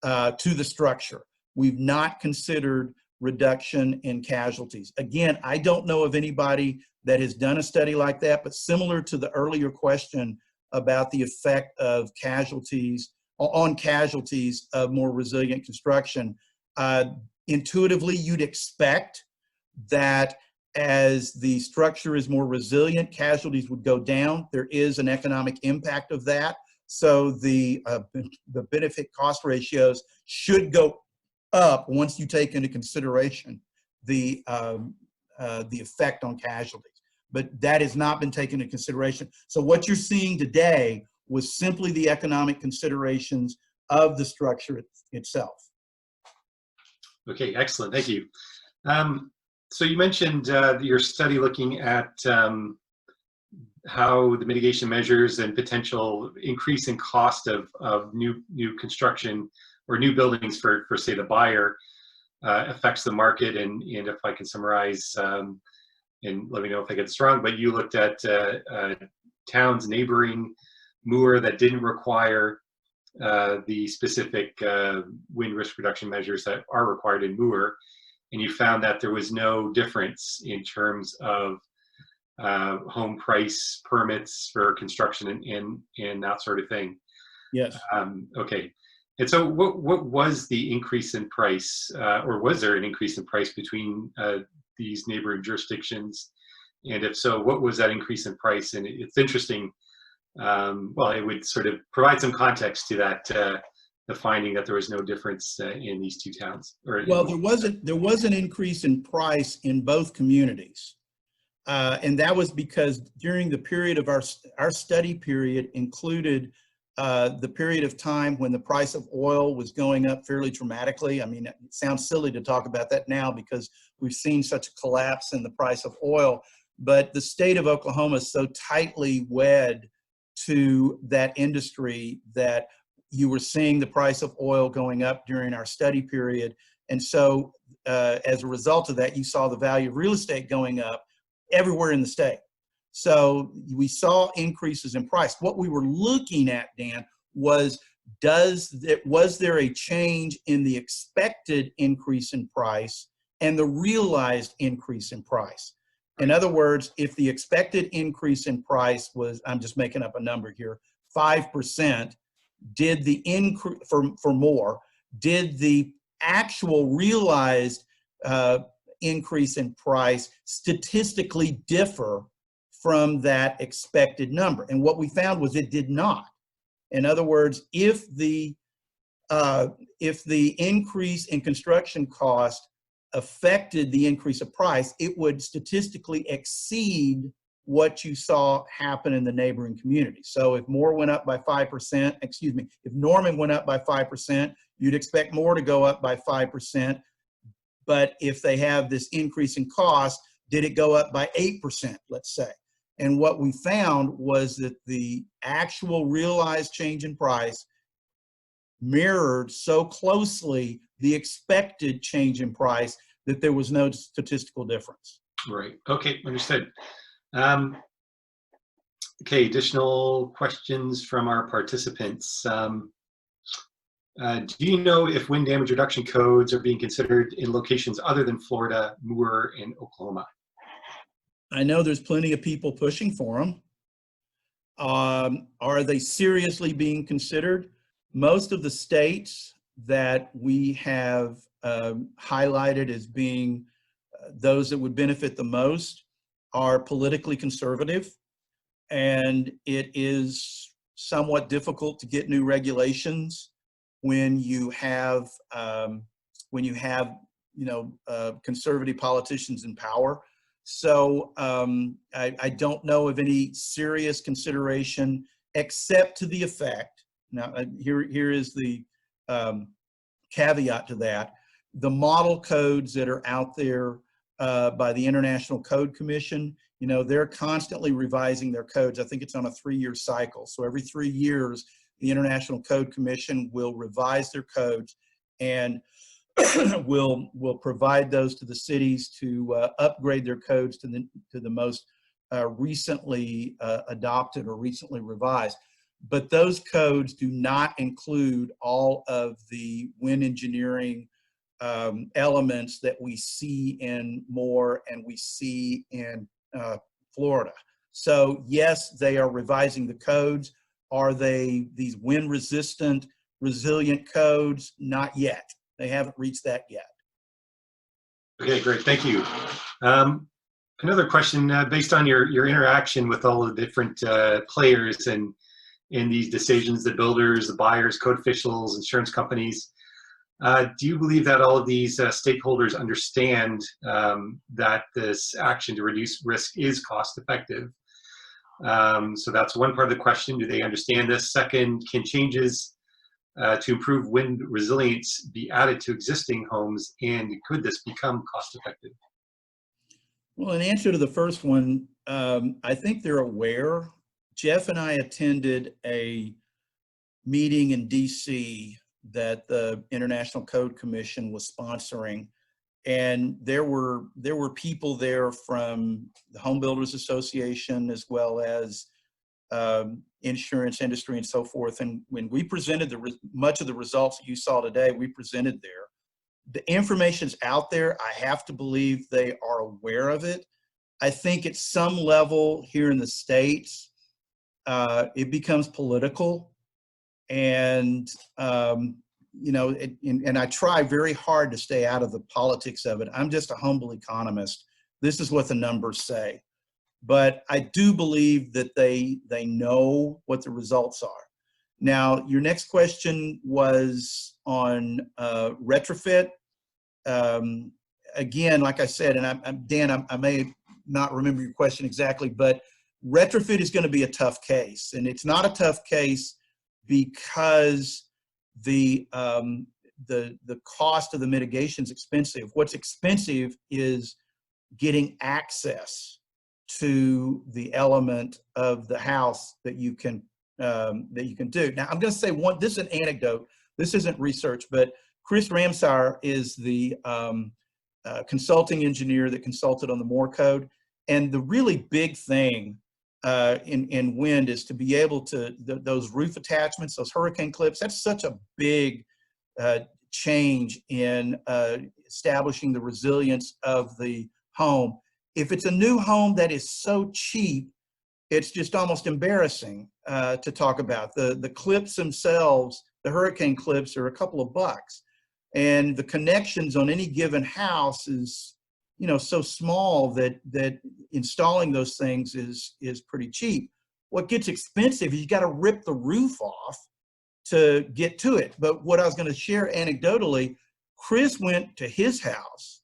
to the structure. We've not considered reduction in casualties. Again, I don't know of anybody that has done a study like that, but similar to the earlier question about the effect of casualties on casualties of more resilient construction, intuitively you'd expect that as the structure is more resilient, casualties would go down. There is an economic impact of that. So the benefit cost ratios should go up once you take into consideration the effect on casualties. But that has not been taken into consideration. So what you're seeing today was simply the economic considerations of the structure itself. Okay, excellent, thank you. So you mentioned your study looking at how the mitigation measures and potential increase in cost of new construction or new buildings for say the buyer affects the market, and if I can summarize, and let me know if I get this wrong, but you looked at towns neighboring Moore that didn't require the specific wind risk reduction measures that are required in Moore, and you found that there was no difference in terms of home price permits for construction and that sort of thing. Yes. Okay. And so what was the increase in price, or was there an increase in price between these neighboring jurisdictions? And if so, what was that increase in price? And it's interesting, well, it would sort of provide some context to that, the finding that there was no difference in these two towns. Well, there was an increase in price in both communities. And that was because during the period of our study period included the period of time when the price of oil was going up fairly dramatically. I mean, it sounds silly to talk about that now because we've seen such a collapse in the price of oil, but the state of Oklahoma is so tightly wed to that industry that you were seeing the price of oil going up during our study period. And so as a result of that, you saw the value of real estate going up everywhere in the state. So we saw increases in price. What we were looking at, Dan, was was there a change in the expected increase in price and the realized increase in price? In other words, if the expected increase in price was, I'm just making up a number here, 5%, did the increase for more, did the actual realized increase in price statistically differ from that expected number? And what we found was it did not. In other words, if the increase in construction cost affected the increase of price, it would statistically exceed what you saw happen in the neighboring community. So if Moore went up by 5%, excuse me, if Norman went up by 5%, you'd expect Moore to go up by 5%. But if they have this increase in cost, did it go up by 8%, let's say? And what we found was that the actual realized change in price mirrored so closely the expected change in price that there was no statistical difference. Right. Okay, understood. Okay, additional questions from our participants. Do you know if wind damage reduction codes are being considered in locations other than Florida, Moore, and Oklahoma? I know there's plenty of people pushing for them. Are they seriously being considered? Most of the states that we have highlighted as being those that would benefit the most are politically conservative, and it is somewhat difficult to get new regulations when you have conservative politicians in power. So I don't know of any serious consideration, except to the effect. Now here is the caveat to that: the model codes that are out there by the International Code Commission, they're constantly revising their codes. I think it's on a 3-year cycle. So every 3 years, the International Code Commission will revise their codes and will provide those to the cities to upgrade their codes to the most recently adopted or recently revised. But those codes do not include all of the wind engineering elements that we see in Moore and we see in Florida. So yes, they are revising the codes. Are they these wind resistant, resilient codes? Not yet. They haven't reached that yet. Okay, great, thank you. Another question, based on your interaction with all the different players and in these decisions, the builders, the buyers, code officials, insurance companies, do you believe that all of these stakeholders understand that this action to reduce risk is cost effective? So that's one part of the question. Do they understand this? Second, can changes to improve wind resilience be added to existing homes, and could this become cost effective? Well, in answer to the first one, I think they're aware. Jeff and I attended a meeting in DC that the International Code Commission was sponsoring, and there were people there from the Home Builders Association as well as insurance industry and so forth. And when we presented much of the results that you saw today, we presented there. The information's out there. I have to believe they are aware of it. I think at some level here in the States, it becomes political, and and I try very hard to stay out of the politics of it. I'm just a humble economist. This is what the numbers say. But I do believe that they know what the results are. Now, your next question was on retrofit. Again, like I said, and Dan, I may not remember your question exactly, but retrofit is going to be a tough case. And it's not a tough case because the cost of the mitigation is expensive. What's expensive is getting access to the element of the house that you can do. Now, I'm going to say this is an anecdote. This isn't research, but Chris Ramsauer is the consulting engineer that consulted on the Moore Code. And the really big thing in wind is to be able to, those roof attachments, those hurricane clips, that's such a big change in establishing the resilience of the home. If it's a new home that is so cheap, it's just almost embarrassing to talk about. The clips themselves, the hurricane clips, are a couple of bucks. And the connections on any given house is, so small that installing those things is pretty cheap. What gets expensive is you got to rip the roof off to get to it. But what I was going to share anecdotally, Chris went to his house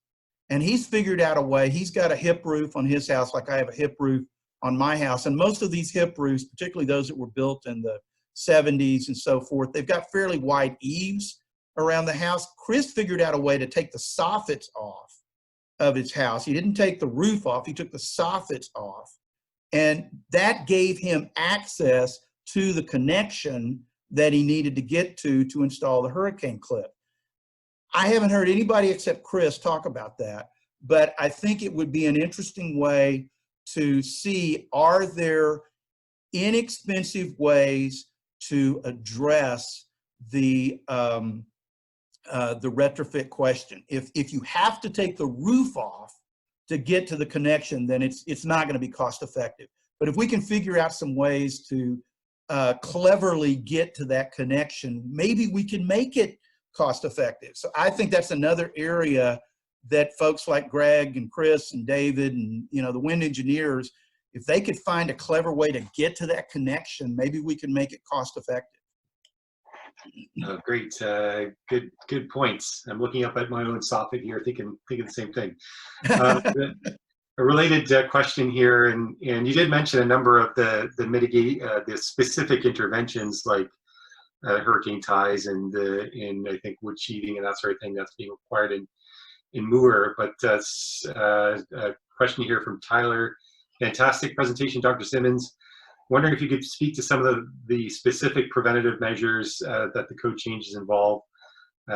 and he's figured out a way. He's got a hip roof on his house, like I have a hip roof on my house. And most of these hip roofs, particularly those that were built in the 70s and so forth, they've got fairly wide eaves around the house. Chris figured out a way to take the soffits off of his house. He didn't take the roof off, he took the soffits off. And that gave him access to the connection that he needed to get to install the hurricane clip. I haven't heard anybody except Chris talk about that, but I think it would be an interesting way to see, are there inexpensive ways to address the retrofit question. If you have to take the roof off to get to the connection, then it's not going to be cost effective. But if we can figure out some ways to cleverly get to that connection, maybe we can make it cost effective. So I think that's another area that folks like Greg and Chris and David and, you know, the wind engineers, if they could find a clever way to get to that connection, maybe we can make it cost effective. Oh, great. Good points. I'm looking up at my own soffit here, thinking the same thing. A related question here, and you did mention a number of the specific interventions like hurricane ties and I think wood sheathing and that sort of thing that's being required in Moore. But a question here from Tyler. Fantastic presentation, Dr. Simmons. Wondering if you could speak to some of the specific preventative measures that the code changes involve.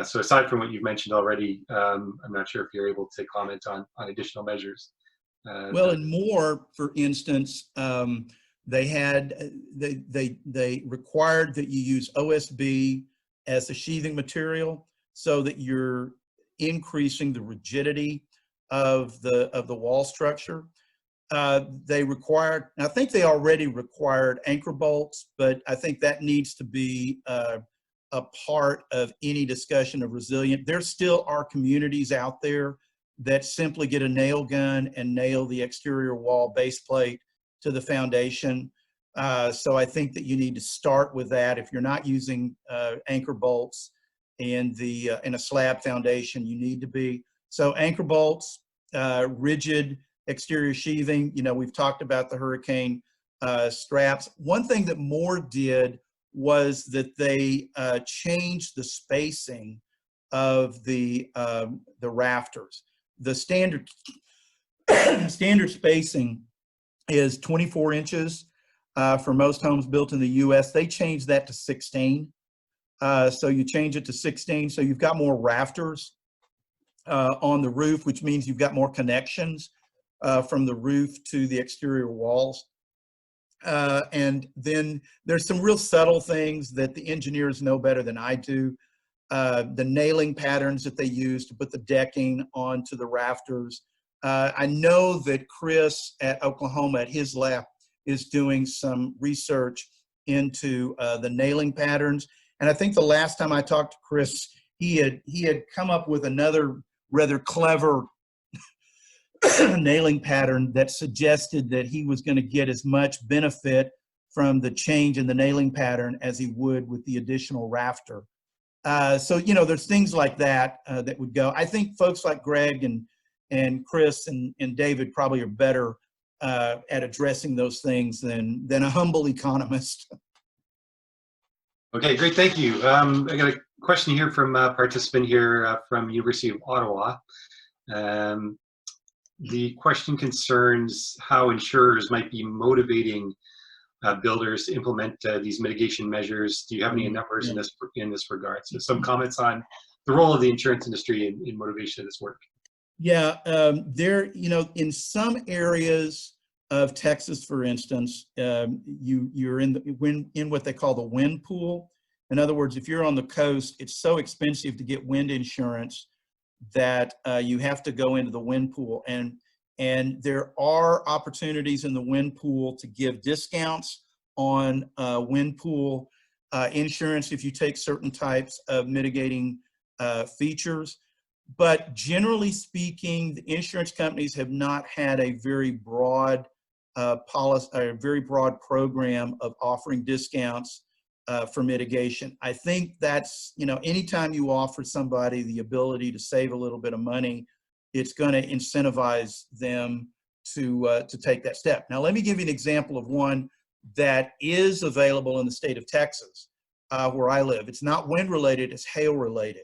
So aside from what you've mentioned already, I'm not sure if you're able to comment on additional measures. Well, in Moore, for instance, they required that you use OSB as the sheathing material so that you're increasing the rigidity of the wall structure. They required, I think they already required anchor bolts, but I think that needs to be a part of any discussion of resilient. There still are communities out there that simply get a nail gun and nail the exterior wall base plate to the foundation. So I think that you need to start with that. If you're not using anchor bolts in a slab foundation, you need to be. So anchor bolts, rigid exterior sheathing. You know, we've talked about the hurricane straps. One thing that Moore did was that they changed the spacing of the rafters. The standard spacing is 24 inches for most homes built in the U.S. They changed that to 16. So you change it to 16, so you've got more rafters on the roof, which means you've got more connections from the roof to the exterior walls. And then there's some real subtle things that the engineers know better than I do. The nailing patterns that they use to put the decking onto the rafters. I know that Chris at Oklahoma at his lab is doing some research into the nailing patterns. And I think the last time I talked to Chris, he had come up with another rather clever nailing pattern that suggested that he was going to get as much benefit from the change in the nailing pattern as he would with the additional rafter. So, you know, there's things like that that would go. I think folks like Greg and Chris and David probably are better at addressing those things than a humble economist. Okay, great, thank you. I got a question here from a participant here from University of Ottawa. The question concerns how insurers might be motivating builders to implement these mitigation measures. Do you have any numbers in this regard? So some comments on the role of the insurance industry in motivation of this work. Yeah, there, you know, in some areas of Texas, for instance, you're in what they call the wind pool. In other words, if you're on the coast, it's so expensive to get wind insurance that you have to go into the wind pool. And there are opportunities in the wind pool to give discounts on wind pool insurance if you take certain types of mitigating features. But generally speaking, the insurance companies have not had a very broad policy, a very broad program of offering discounts for mitigation. I think that's, you know, anytime you offer somebody the ability to save a little bit of money, it's going to incentivize them to take that step. Now, let me give you an example of one that is available in the state of Texas, where I live. It's not wind related, it's hail related.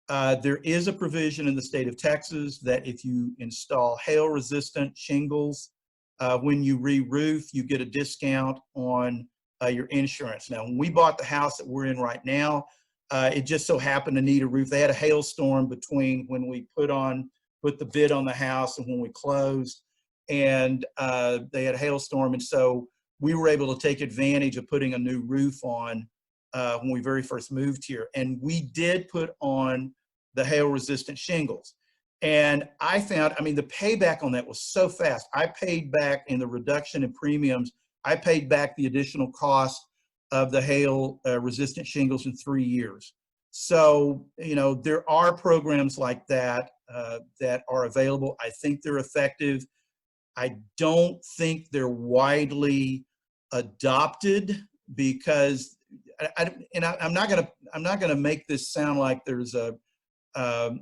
There is a provision in the state of Texas that if you install hail resistant shingles, when you re-roof, you get a discount on your insurance. Now, when we bought the house that we're in right now, it just so happened to need a roof. They had a hailstorm between when we put the bid on the house and when we closed, and they had a hailstorm. And so we were able to take advantage of putting a new roof on when we very first moved here. And we did put on the hail resistant shingles. And I found, I mean, the payback on that was so fast. I paid back in the reduction in premiums, I paid back the additional cost of the hail resistant shingles in 3 years. So, there are programs like that that are available. I think they're effective. I don't think they're widely adopted because, I'm not gonna make this sound like there's a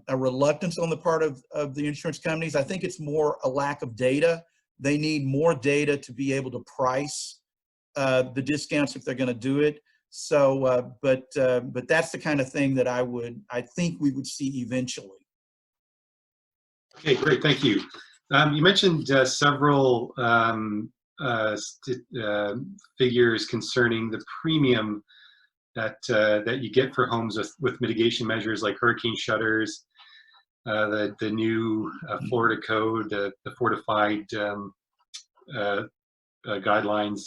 reluctance on the part of the insurance companies. I think it's more a lack of data. They need more data to be able to price the discounts if they're going to do it. So, but that's the kind of thing that I think we would see eventually. Okay, great, thank you. You mentioned several figures concerning the premium that you get for homes with mitigation measures like hurricane shutters, the new Florida code, the fortified guidelines.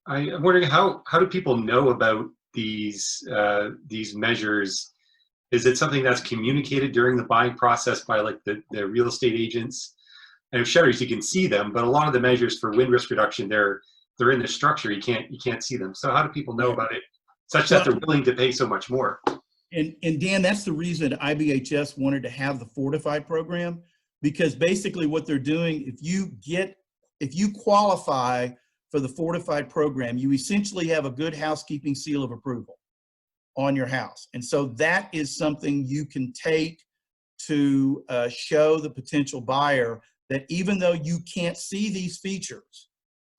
I'm wondering how do people know about these measures? Is it something that's communicated during the buying process by like the real estate agents? And with shutters, you can see them, but a lot of the measures for wind risk reduction, they're in the structure. You can't see them. So how do people know about it, such that they're willing to pay so much more? And Dan, that's the reason IBHS wanted to have the fortified program, because basically what they're doing, if you qualify for the fortified program, you essentially have a good housekeeping seal of approval on your house. And so that is something you can take to show the potential buyer that even though you can't see these features,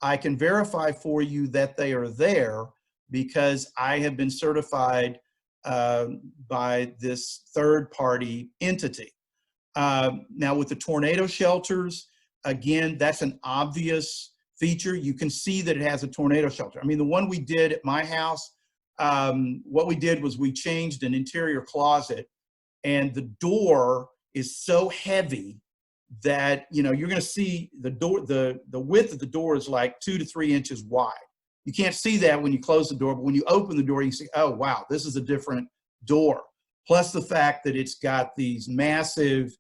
I can verify for you that they are there because I have been certified by this third-party entity. Now with the tornado shelters, again, that's an obvious feature. You can see that it has a tornado shelter. I mean, the one we did at my house, what we did was we changed an interior closet, and the door is so heavy that you're going to see the door. The width of the door is like 2 to 3 inches wide. You can't see that when you close the door, but when you open the door, you see, oh wow, this is a different door. Plus the fact that it's got these massive,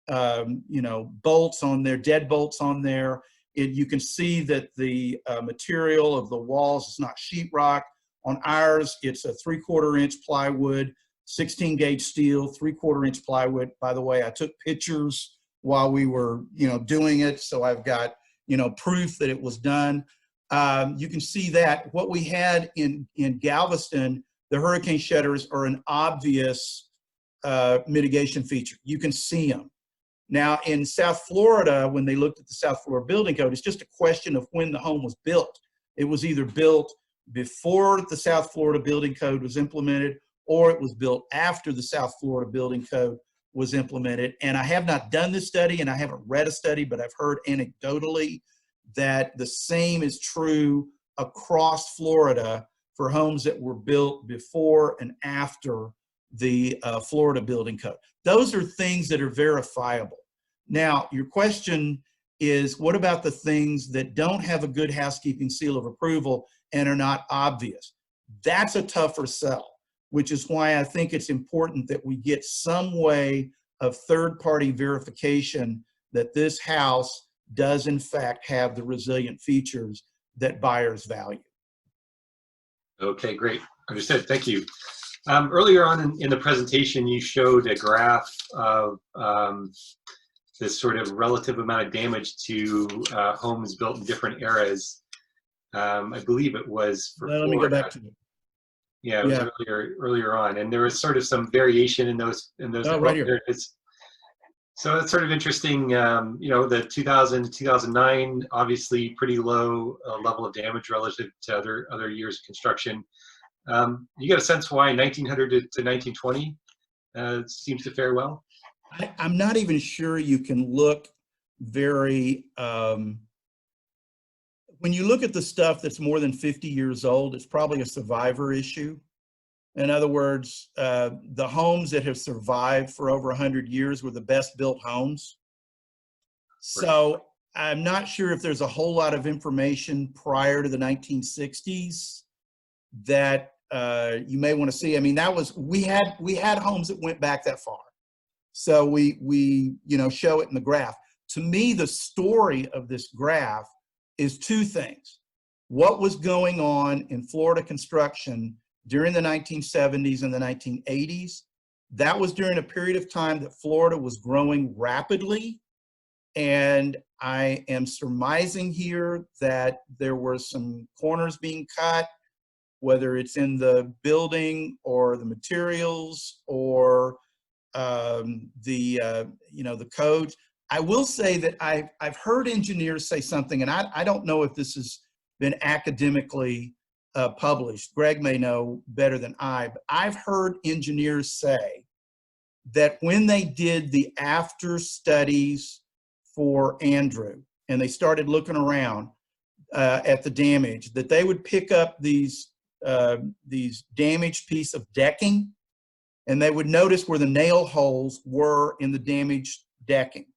bolts on there, dead bolts on there. You can see that the material of the walls is not sheetrock. On ours, it's a 3/4 inch plywood, 16 gauge steel, 3/4 inch plywood. By the way, I took pictures while we were, doing it. So I've got, proof that it was done. You can see that what we had in Galveston, the hurricane shutters are an obvious mitigation feature. You can see them. Now in South Florida, when they looked at the South Florida building code, it's just a question of when the home was built. It was either built before the South Florida building code was implemented, or it was built after the South Florida building code was implemented. And I have not done this study and I haven't read a study, but I've heard anecdotally that the same is true across Florida for homes that were built before and after the Florida building code. Those are things that are verifiable. Now, your question is, what about the things that don't have a good housekeeping seal of approval and are not obvious? That's a tougher sell, which is why I think it's important that we get some way of third-party verification that this house does in fact have the resilient features that buyers value. Okay, great. Understood. Thank you. Earlier on in the presentation, you showed a graph of this sort of relative amount of damage to homes built in different eras. I believe it was for Let me go back to it. Yeah, it was earlier on, and there was sort of some variation in those. Oh, right here. So it's sort of interesting. The 2000 2009, obviously pretty low level of damage relative to other years of construction. You get a sense why 1900 to 1920 seems to fare well? I'm not even sure you can look very. When you look at the stuff that's more than 50 years old, it's probably a survivor issue. In other words, the homes that have survived for over 100 years were the best built homes. So I'm not sure if there's a whole lot of information prior to the 1960s that you may want to see. I mean, we had homes that went back that far. So we show it in the graph. To me, the story of this graph is two things. What was going on in Florida construction during the 1970s and the 1980s. That was during a period of time that Florida was growing rapidly. And I am surmising here that there were some corners being cut, whether it's in the building or the materials or the codes. I will say that I've heard engineers say something, and I don't know if this has been academically published. Greg may know better than I, but I've heard engineers say that when they did the after studies for Andrew and they started looking around at the damage, that they would pick up these damaged piece of decking, and they would notice where the nail holes were in the damaged decking.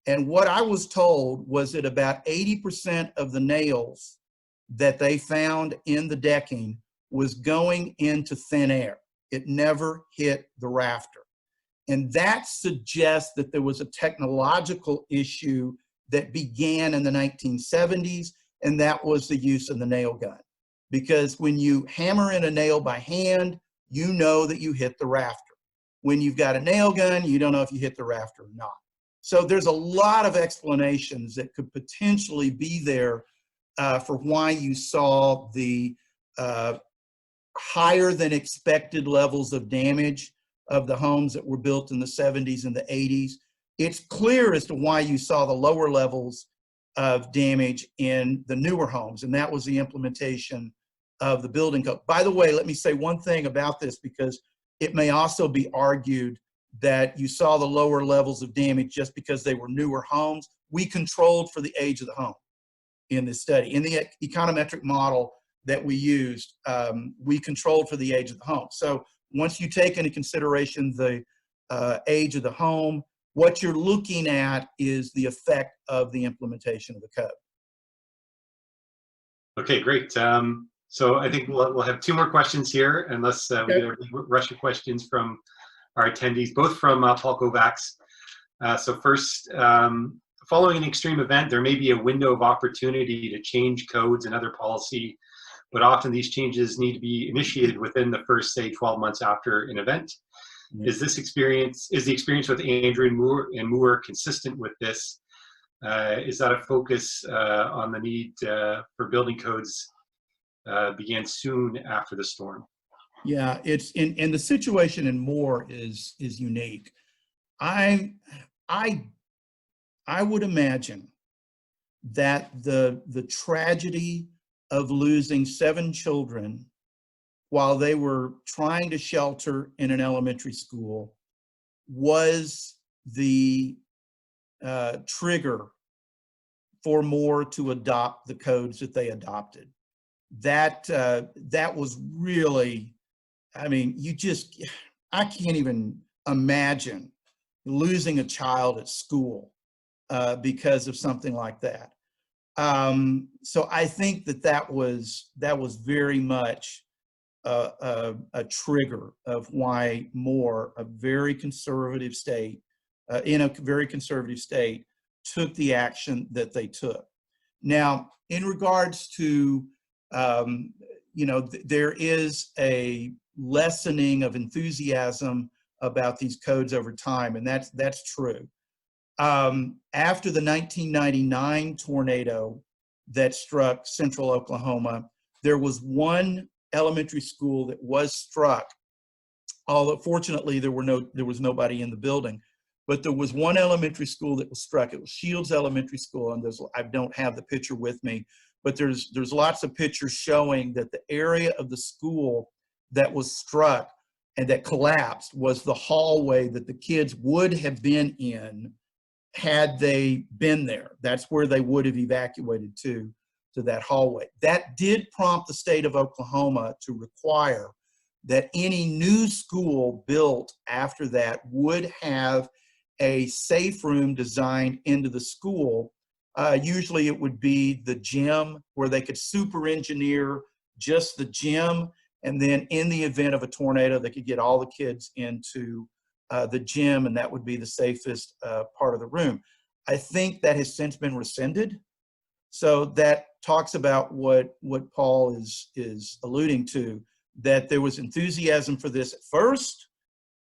And what I was told was that about 80% of the nails that they found in the decking was going into thin air. It never hit the rafter. And that suggests that there was a technological issue that began in the 1970s, and that was the use of the nail gun. Because when you hammer in a nail by hand, you know that you hit the rafter. When you've got a nail gun, you don't know if you hit the rafter or not. So there's a lot of explanations that could potentially be there for why you saw the higher than expected levels of damage of the homes that were built in the 70s and the 80s. It's clear as to why you saw the lower levels of damage in the newer homes, and that was the implementation of the building code. By the way, let me say one thing about this, because it may also be argued that you saw the lower levels of damage just because they were newer homes. We controlled for the age of the home in this study. In the econometric model that we used, we controlled for the age of the home. So once you take into consideration the age of the home, what you're looking at is the effect of the implementation of the code. Okay, great. So I think we'll have two more questions here, unless we get a rush of questions from our attendees, both from Paul Kovacs. So first, following an extreme event, there may be a window of opportunity to change codes and other policy, but often these changes need to be initiated within the first, say, 12 months after an event. Yeah. Is the experience with Andrew and Moore consistent with this? Is that a focus on the need for building codes began soon after the storm? Yeah, it's in the situation in Moore is unique. I would imagine that the tragedy of losing 7 children while they were trying to shelter in an elementary school was the trigger for Moore to adopt the codes that they adopted. That was really, I mean, I can't even imagine losing a child at school because of something like that. So I think that was very much a trigger of why Moore, a very conservative state, in a very conservative state, took the action that they took. Now, in regards to, there is a lessening of enthusiasm about these codes over time, and that's true. After the 1999 tornado that struck central Oklahoma, there was one elementary school that was struck, although fortunately there was nobody in the building, but there was one elementary school that was struck. It was Shields Elementary School, and I don't have the picture with me, but there's lots of pictures showing that the area of the school that was struck and that collapsed was the hallway that the kids would have been in had they been there. That's where they would have evacuated to that hallway. That did prompt the state of Oklahoma to require that any new school built after that would have a safe room designed into the school. Usually it would be the gym, where they could super engineer just the gym, and then in the event of a tornado, they could get all the kids into the gym, and that would be the safest part of the room. I think that has since been rescinded. So that talks about what Paul is alluding to, that there was enthusiasm for this at first,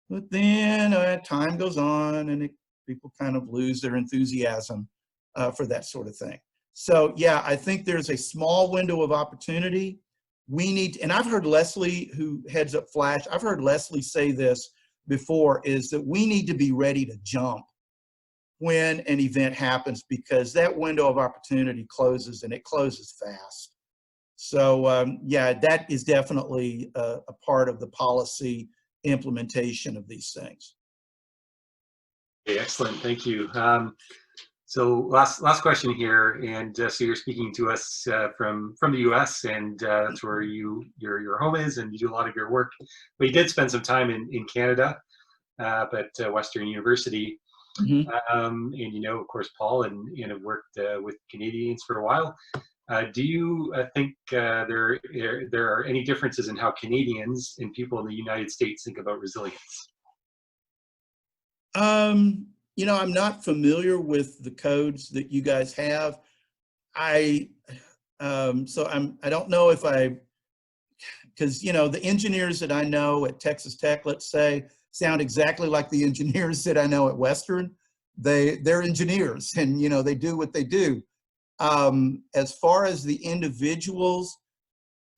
but then time goes on and people kind of lose their enthusiasm for that sort of thing. So yeah, I think there's a small window of opportunity. We need, and I've heard Leslie, who heads up Flash, I've heard Leslie say this before, is that we need to be ready to jump when an event happens, because that window of opportunity closes, and it closes fast. So yeah, that is definitely a part of the policy implementation of these things. Okay, excellent, thank you. So last question here, and so you're speaking to us from the U.S., and that's where your home is, and you do a lot of your work. But you did spend some time in Canada, at Western University, Mm-hmm. and you know, of course, Paul, and have worked with Canadians for a while. Do you think there are any differences in how Canadians and people in the United States think about resilience? You know, I'm not familiar with the codes that you guys have. I don't know if because you know, the engineers that I know at Texas Tech, let's say, sound exactly like the engineers that I know at Western. They're engineers, and you know, they do what they do. As far as the individuals,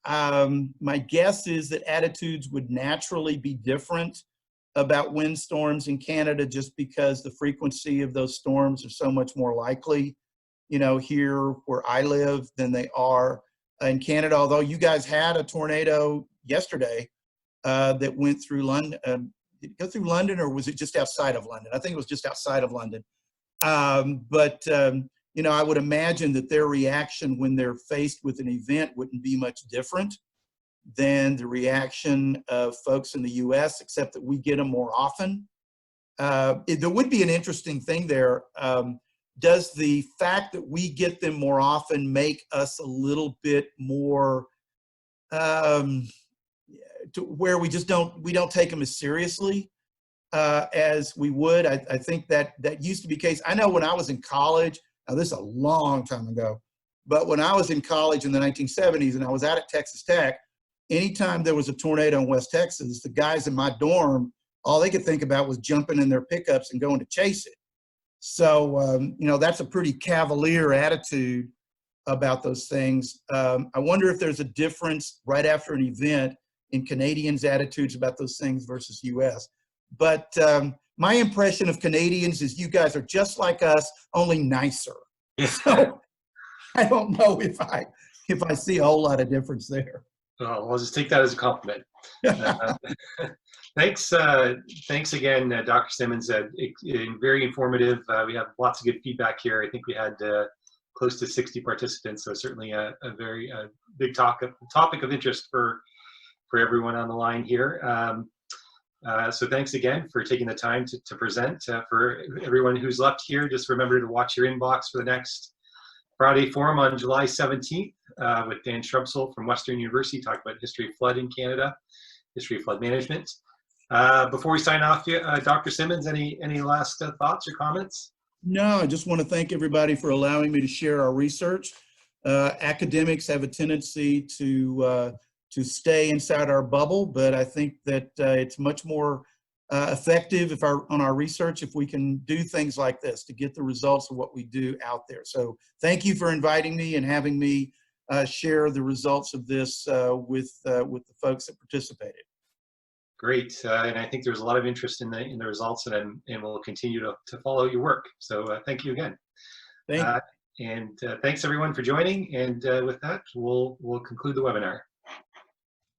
my guess is that attitudes would naturally be different about windstorms in Canada, just because the frequency of those storms are so much more likely, you know, here where I live than they are in Canada. Although you guys had a tornado yesterday that went through London. Did it go through London, or was it just outside of London? I think it was just outside of London. You know, I would imagine that their reaction when they're faced with an event wouldn't be much different than the reaction of folks in the US, except that we get them more often. There would be an interesting thing there. Does the fact that we get them more often make us a little bit more, to where we don't take them as seriously as we would? I think that used to be the case. I know when I was in college, now this is a long time ago, but when I was in college in the 1970s and I was out at Texas Tech, anytime there was a tornado in West Texas, the guys in my dorm, all they could think about was jumping in their pickups and going to chase it. So, you know, that's a pretty cavalier attitude about those things. I wonder if there's a difference right after an event in Canadians' attitudes about those things versus US. But my impression of Canadians is you guys are just like us, only nicer. So I don't know if I see a whole lot of difference there. Well, I'll just take that as a compliment. Thanks again, Dr. Simmons. Very informative. We have lots of good feedback here. I think we had close to 60 participants, so certainly a very big topic of interest for everyone on the line here. So thanks again for taking the time to present. For everyone who's left here, just remember to watch your inbox for the next Friday forum on July 17th with Dan Shrubsole from Western University, talking about history of flood in Canada, history of flood management. Before we sign off, Dr. Simmons, any last thoughts or comments? No, I just want to thank everybody for allowing me to share our research. Academics have a tendency to stay inside our bubble, but I think that it's much more effective on our research if we can do things like this to get the results of what we do out there. So thank you for inviting me and having me share the results of this with the folks that participated. Great, and I think there's a lot of interest in the results, and we'll continue to follow your work. So thank you again. Thank you. And thanks everyone for joining. And with that, we'll conclude the webinar.